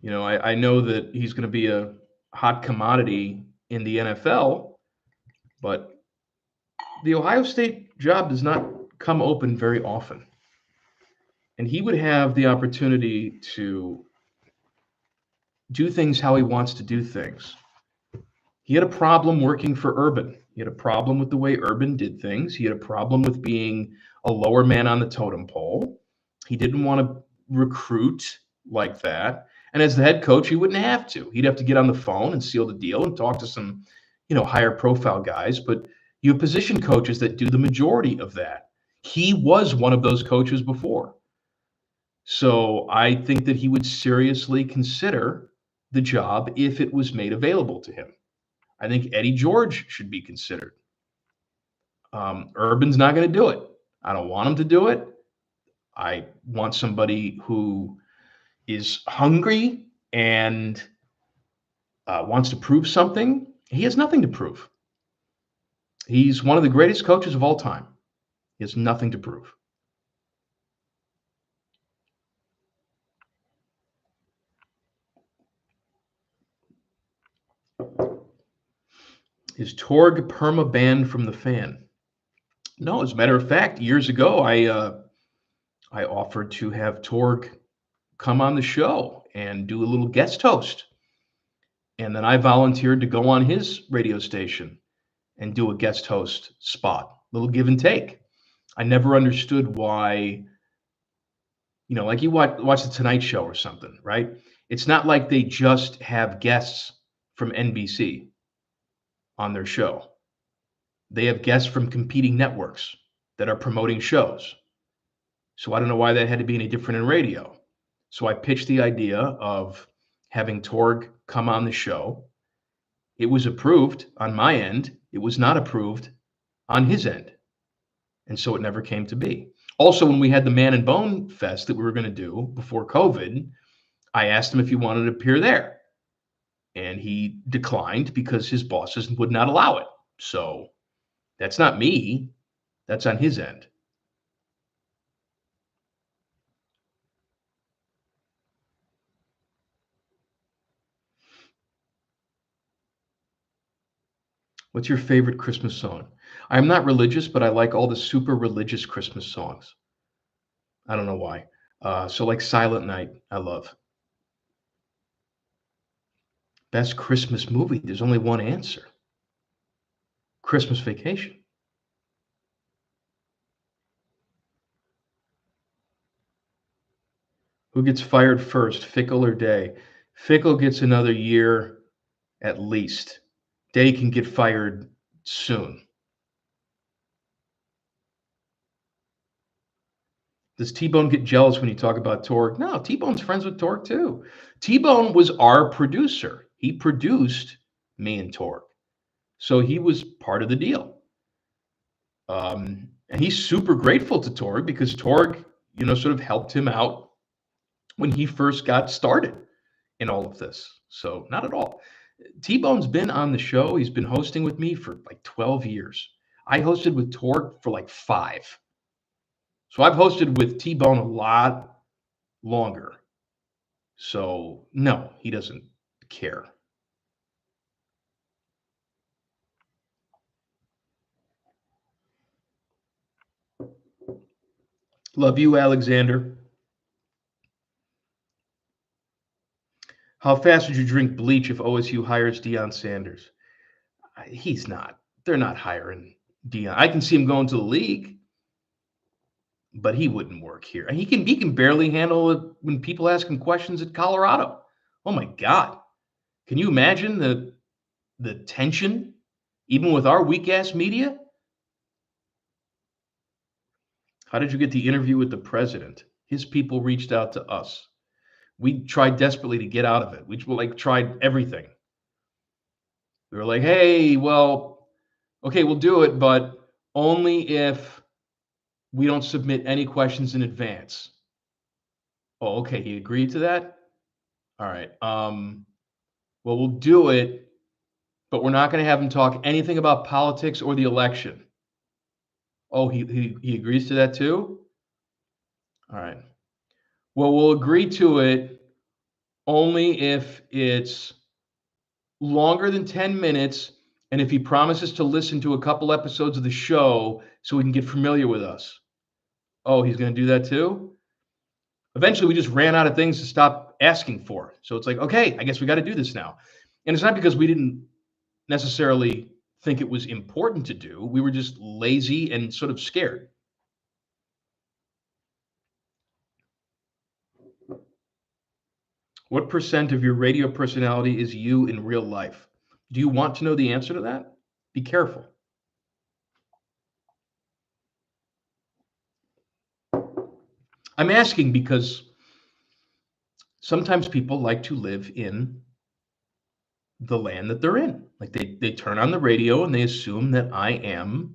I know that he's going to be a hot commodity in the NFL, but the Ohio State job does not come open very often. And he would have the opportunity to do things how he wants to do things. He had a problem working for Urban. He had a problem with the way Urban did things. He had a problem with being a lower man on the totem pole. He didn't want to recruit like that. And as the head coach, he wouldn't have to. He'd have to get on the phone and seal the deal and talk to some, higher profile guys. But you have position coaches that do the majority of that. He was one of those coaches before. So I think that he would seriously consider the job if it was made available to him. I think Eddie George should be considered. Urban's not going to do it. I don't want him to do it. I want somebody who is hungry and wants to prove something. He has nothing to prove. He's one of the greatest coaches of all time. He has nothing to prove. Is Torg perma banned from the fan? No, as a matter of fact, years ago, I offered to have Torg come on the show and do a little guest host. And then I volunteered to go on his radio station and do a guest host spot, little give and take. I never understood why, like you watch the Tonight Show or something, right? It's not like they just have guests from NBC on their show. They have guests from competing networks that are promoting shows. So I don't know why that had to be any different in radio. So I pitched the idea of having Torg come on the show. It was approved on my end. It was not approved on his end. And so it never came to be. Also, when we had the Man and Bone Fest that we were going to do before COVID, I asked him if he wanted to appear there. And he declined because his bosses would not allow it. So that's not me. That's on his end. What's your favorite Christmas song? I'm not religious, but I like all the super religious Christmas songs. I don't know why. So like Silent Night, I love. Best Christmas movie. There's only one answer. Christmas Vacation. Who gets fired first, Fickle or Day? Fickle gets another year at least. Day can get fired soon. Does T-Bone get jealous when you talk about Torg? No, T-Bone's friends with Torg too. T-Bone was our producer. He produced me and Torg. So he was part of the deal. And he's super grateful to Torg because Torg, sort of helped him out when he first got started in all of this. So not at all. T-Bone's been on the show. He's been hosting with me for like 12 years. I hosted with Torg for like 5. So I've hosted with T-Bone a lot longer. So no, he doesn't care. Love you, Alexander. How fast would you drink bleach if OSU hires Deion Sanders? He's not. They're not hiring Deion. I can see him going to the league, but he wouldn't work here. And he can barely handle it when people ask him questions at Colorado. Oh my God. Can you imagine the tension, even with our weak ass media? How did you get the interview with the president? His people reached out to us. We tried desperately to get out of it. We tried everything. We were like, hey, well, okay, we'll do it, but only if we don't submit any questions in advance. Oh, okay, he agreed to that? All right. Well, we'll do it, but we're not going to have him talk anything about politics or the election. Oh, he agrees to that too? All right. Well, we'll agree to it only if it's longer than 10 minutes and if he promises to listen to a couple episodes of the show so he can get familiar with us. Oh, he's going to do that too? Eventually, we just ran out of things to stop asking for. So it's like, okay, I guess we got to do this now. And it's not because we didn't necessarily think it was important to do. We were just lazy and sort of scared. What percent of your radio personality is you in real life? Do you want to know the answer to that? Be careful. I'm asking because sometimes people like to live in the land that they're in. Like they turn on the radio and they assume that I am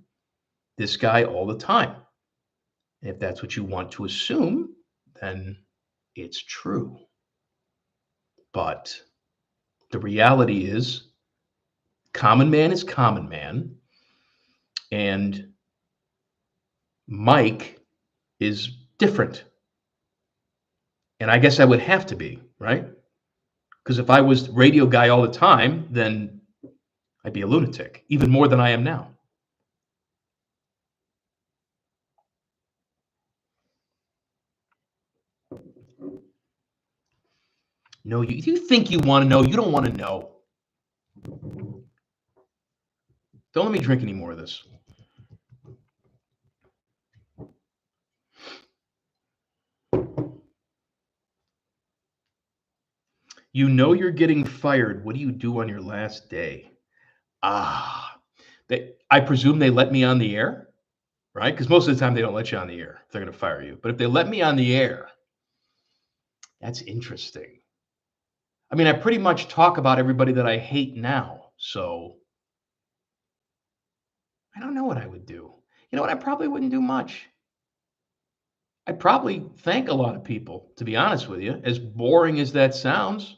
this guy all the time. And if that's what you want to assume, then it's true. But the reality is, common man is common man. And Mike is different. And I guess I would have to be, right? Because if I was radio guy all the time, then I'd be a lunatic, even more than I am now. No, you think you want to know. You don't want to know. Don't let me drink any more of this. You know you're getting fired. What do you do on your last day? I presume they let me on the air, right? Because most of the time they don't let you on the air. They're going to fire you. But if they let me on the air, that's interesting. I mean, I pretty much talk about everybody that I hate now. So I don't know what I would do. You know what? I probably wouldn't do much. I'd probably thank a lot of people, to be honest with you. As boring as that sounds,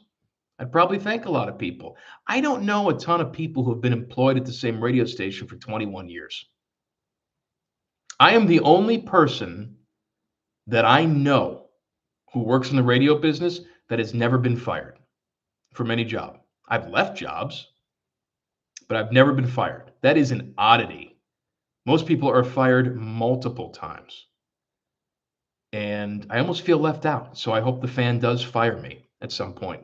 I'd probably thank a lot of people. I don't know a ton of people who have been employed at the same radio station for 21 years. I am the only person that I know who works in the radio business that has never been fired from any job. I've left jobs, but I've never been fired. That is an oddity. Most people are fired multiple times. And I almost feel left out. So I hope the fan does fire me at some point.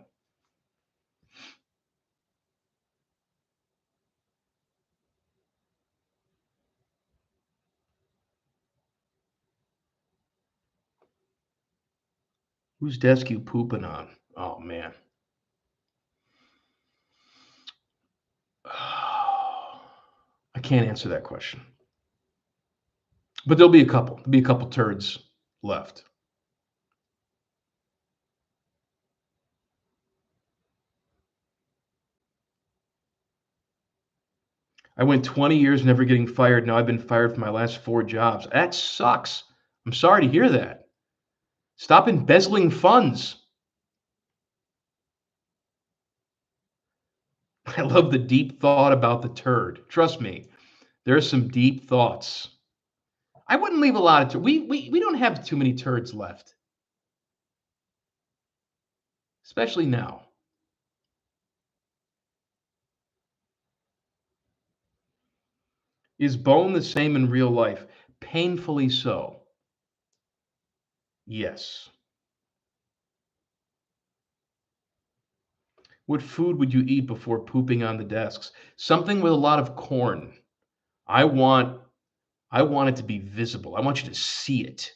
Whose desk you pooping on? Oh, man. I can't answer that question. But there'll be a couple. There'll be a couple turds left. I went 20 years never getting fired. Now I've been fired for my last 4 jobs. That sucks. I'm sorry to hear that. Stop embezzling funds. I love the deep thought about the turd. Trust me, there are some deep thoughts. I wouldn't leave a lot of we don't have too many turds left, especially now. Is bone the same in real life? Painfully so. Yes. What food would you eat before pooping on the desks? Something with a lot of corn. I want I want it to be visible. I want you to see it.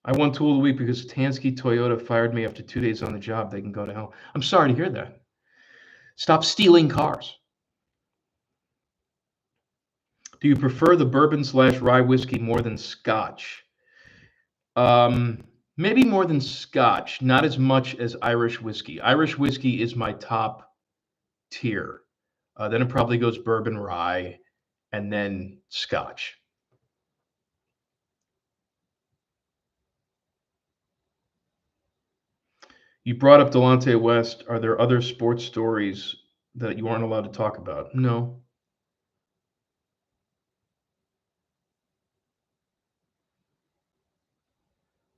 I won tool of the week because Tansky Toyota fired me after 2 days on the job. They can go to hell. I'm sorry to hear that. Stop stealing cars. Do you prefer the bourbon/rye whiskey more than Scotch? Maybe more than Scotch, not as much as Irish whiskey. Irish whiskey is my top tier. Then it probably goes bourbon, rye, and then Scotch. You brought up Delonte West. Are there other sports stories that you aren't allowed to talk about? No.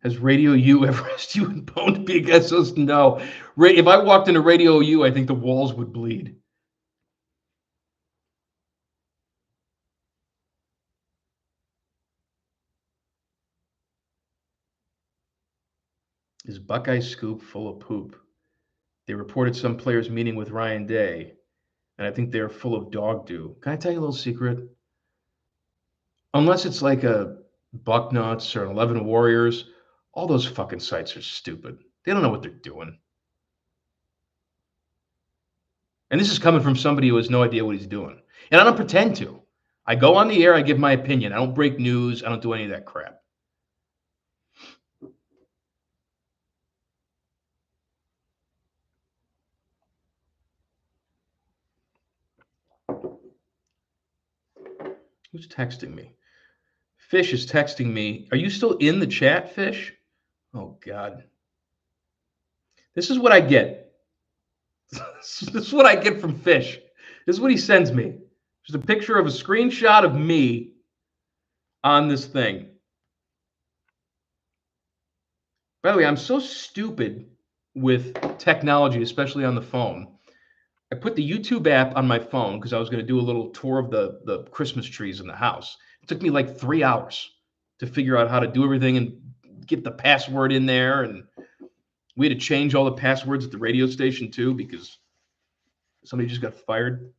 Has Radio U ever asked you and Bone to be a guest host? No. If I walked into Radio U, I think the walls would bleed. Is Buckeye Scoop full of poop? They reported some players meeting with Ryan Day, and I think they're full of dog dew. Can I tell you a little secret? Unless it's like a Bucknuts or an 11 Warriors, all those fucking sites are stupid. They don't know what they're doing. And this is coming from somebody who has no idea what he's doing. And I don't pretend to. I go on the air, I give my opinion. I don't break news, I don't do any of that crap. Who's texting me? Fish is texting me. Are you still in the chat, Fish? Oh, God. This is what I get. This is what I get from Fish. This is what he sends me. Just a picture of a screenshot of me on this thing. By the way, I'm so stupid with technology, especially on the phone. I put the YouTube app on my phone because I was going to do a little tour of the Christmas trees in the house. It took me like 3 hours to figure out how to do everything and get the password in there. And we had to change all the passwords at the radio station too because somebody just got fired.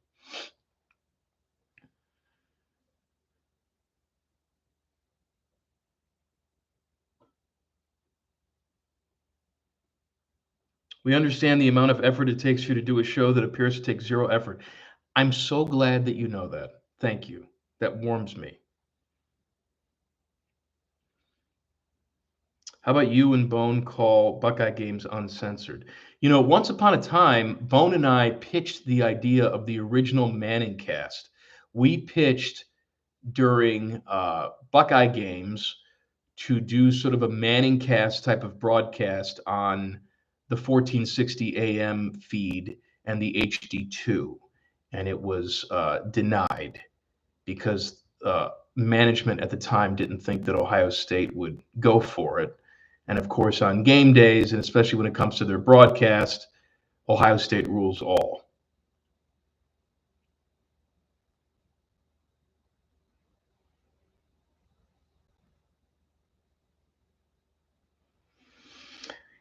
We understand the amount of effort it takes for you to do a show that appears to take zero effort. I'm so glad that you know that. Thank you. That warms me. How about you and Bone call Buckeye games uncensored? You know, once upon a time, Bone and I pitched the idea of the original Manning cast. We pitched during Buckeye games to do sort of a Manning cast type of broadcast on the 1460 AM feed and the HD2. And it was denied because management at the time didn't think that Ohio State would go for it. And of course, on game days, and especially when it comes to their broadcast, Ohio State rules all.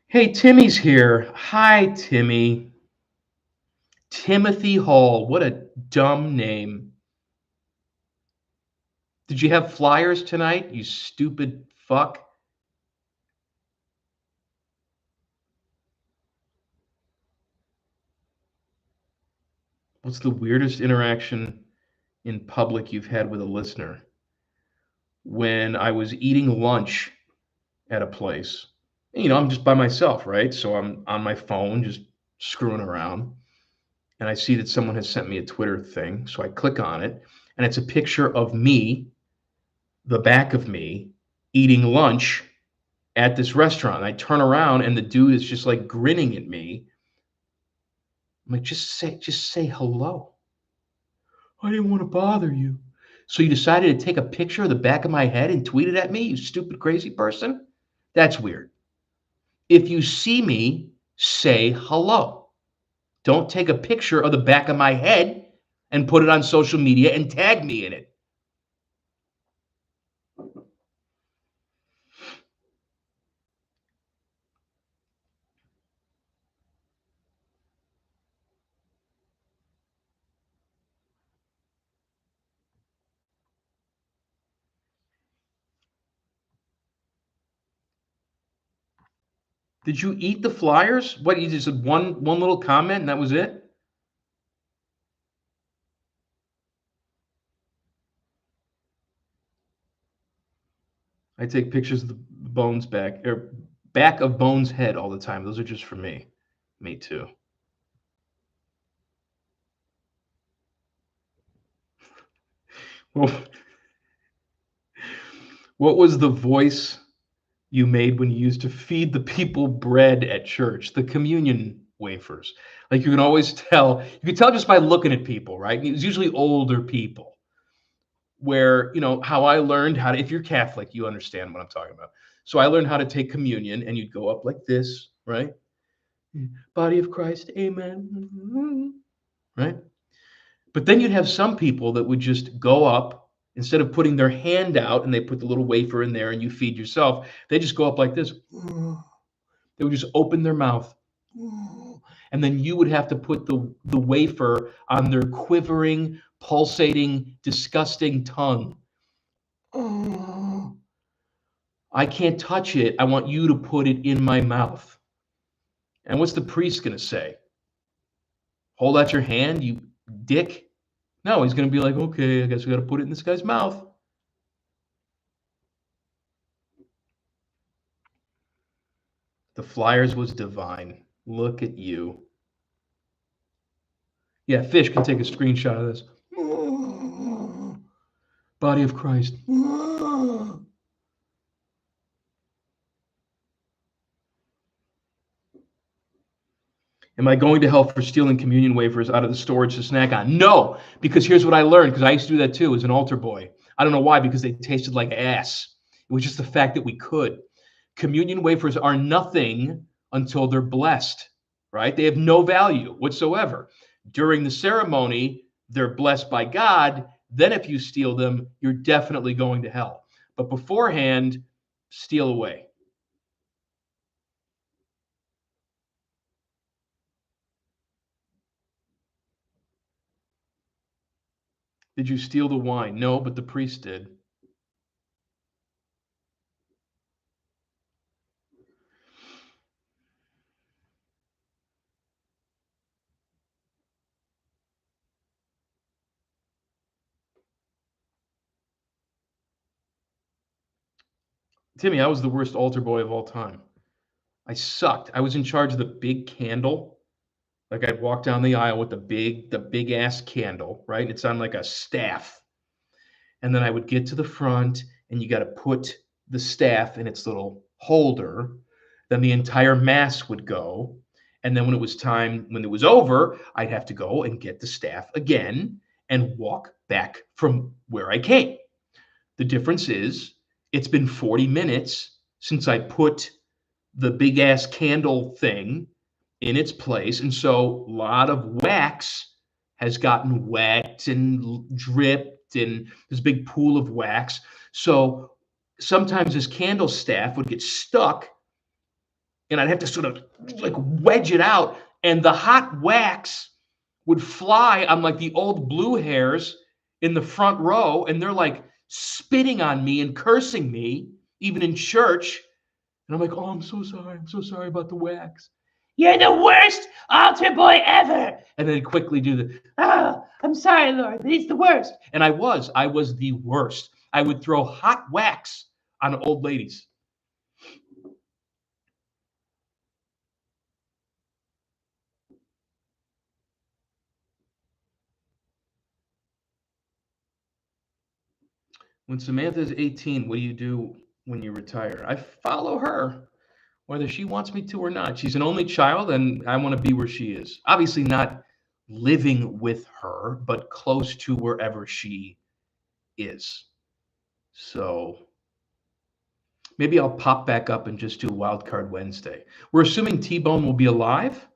Hey, Timmy's here. Hi, Timmy. Timothy Hall. What a dumb name. Did you have flyers tonight, you stupid fuck? What's the weirdest interaction in public you've had with a listener? When I was eating lunch at a place, you know, I'm just by myself, right? So I'm on my phone just screwing around. And I see that someone has sent me a Twitter thing. So I click on it, and it's a picture of me, the back of me, eating lunch at this restaurant. I turn around, and the dude is just like grinning at me. I'm like, just say hello. I didn't want to bother you. So you decided to take a picture of the back of my head and tweet it at me, you stupid crazy person? That's weird. If you see me, say hello. Don't take a picture of the back of my head and put it on social media and tag me in it. Did you eat the flyers? What, you just said one little comment and that was it? I take pictures of the Bones back or back of Bones' head all the time. Those are just for me. Me too. Well, what was the voice you made when you used to feed the people bread at church, the communion wafers? Like you can always tell, you can tell just by looking at people, right? It was usually older people where, you know, how I learned how to, if you're Catholic, you understand what I'm talking about. So I learned how to take communion and you'd go up like this, right? Body of Christ, amen. Right? But then you'd have some people that would just go up instead of putting their hand out and they put the little wafer in there and you feed yourself, they just go up like this. They would just open their mouth. And then you would have to put the wafer on their quivering, pulsating, disgusting tongue. I can't touch it. I want you to put it in my mouth. And what's the priest going to say? Hold out your hand, you dick. No, he's going to be like, okay, I guess we got to put it in this guy's mouth. The flyers was divine. Look at you. Yeah, Fish can take a screenshot of this. Body of Christ. Am I going to hell for stealing communion wafers out of the storage to snack on? No, because here's what I learned, because I used to do that too as an altar boy. I don't know why, because they tasted like ass. It was just the fact that we could. Communion wafers are nothing until they're blessed, right? They have no value whatsoever. During the ceremony, they're blessed by God. Then if you steal them, you're definitely going to hell. But beforehand, steal away. Did you steal the wine? No, but the priest did. Timmy, I was the worst altar boy of all time. I sucked. I was in charge of the big candle. Like I'd walk down the aisle with the big ass candle, right? It's on like a staff. And then I would get to the front and you got to put the staff in its little holder. Then the entire mass would go. And then when it was time, when it was over, I'd have to go and get the staff again and walk back from where I came. The difference is it's been 40 minutes since I put the big ass candle thing in its place. And so a lot of wax has gotten wet and dripped, and this big pool of wax. So sometimes this candle staff would get stuck, and I'd have to sort of like wedge it out, and the hot wax would fly on like the old blue hairs in the front row, and they're like spitting on me and cursing me, even in church. And I'm like, oh, I'm so sorry. I'm so sorry about the wax. You're the worst altar boy ever. And then quickly do the, I'm sorry, Lord, but he's the worst. And I was the worst. I would throw hot wax on old ladies. When Samantha's 18, what do you do when you retire? I follow her, whether she wants me to or not. She's an only child, and I want to be where she is. Obviously, not living with her, but close to wherever she is. So maybe I'll pop back up and just do Wildcard Wednesday. We're assuming T-Bone will be alive.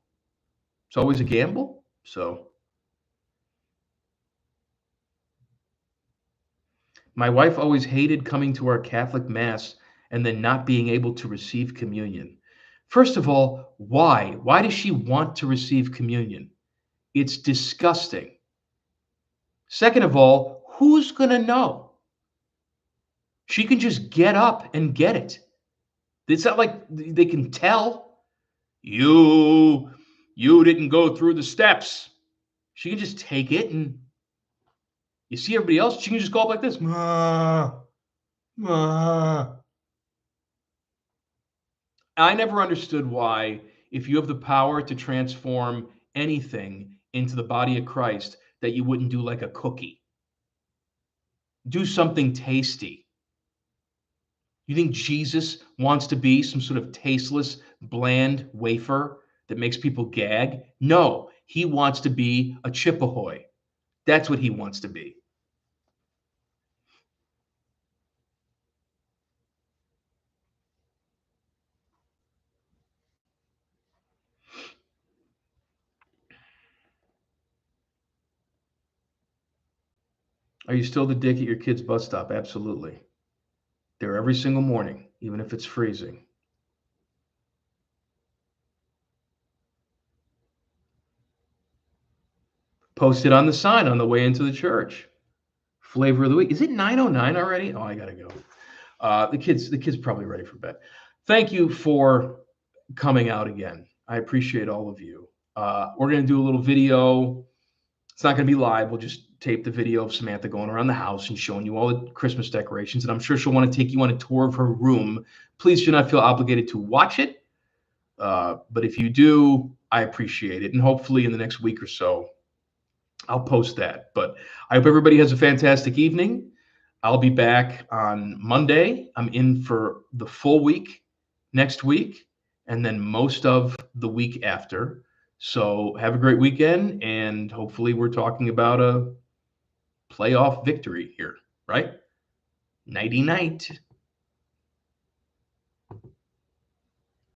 It's always a gamble. So my wife always hated coming to our Catholic Mass and then not being able to receive communion. First of all, why? Why does she want to receive communion? It's disgusting. Second of all, who's going to know? She can just get up and get it. It's not like they can tell you didn't go through the steps. She can just take it, and you see everybody else, she can just go up like this. I never understood why, if you have the power to transform anything into the body of Christ, that you wouldn't do like a cookie. Do something tasty. You think Jesus wants to be some sort of tasteless, bland wafer that makes people gag? No, he wants to be a chip ahoy. That's what he wants to be. Are you still the dick at your kid's bus stop? Absolutely. There every single morning, even if it's freezing. Posted on the sign on the way into the church. Flavor of the week. Is it 9:09 already? Oh, I gotta go. The kids probably ready for bed. Thank you for coming out again. I appreciate all of you. We're gonna do a little video. It's not gonna be live. We'll just tape the video of Samantha going around the house and showing you all the Christmas decorations. And I'm sure she'll want to take you on a tour of her room. Please do not feel obligated to watch it. But if you do, I appreciate it. And hopefully in the next week or so, I'll post that. But I hope everybody has a fantastic evening. I'll be back on Monday. I'm in for the full week next week, and then most of the week after. So have a great weekend, and hopefully we're talking about a playoff victory here, right? Nighty night.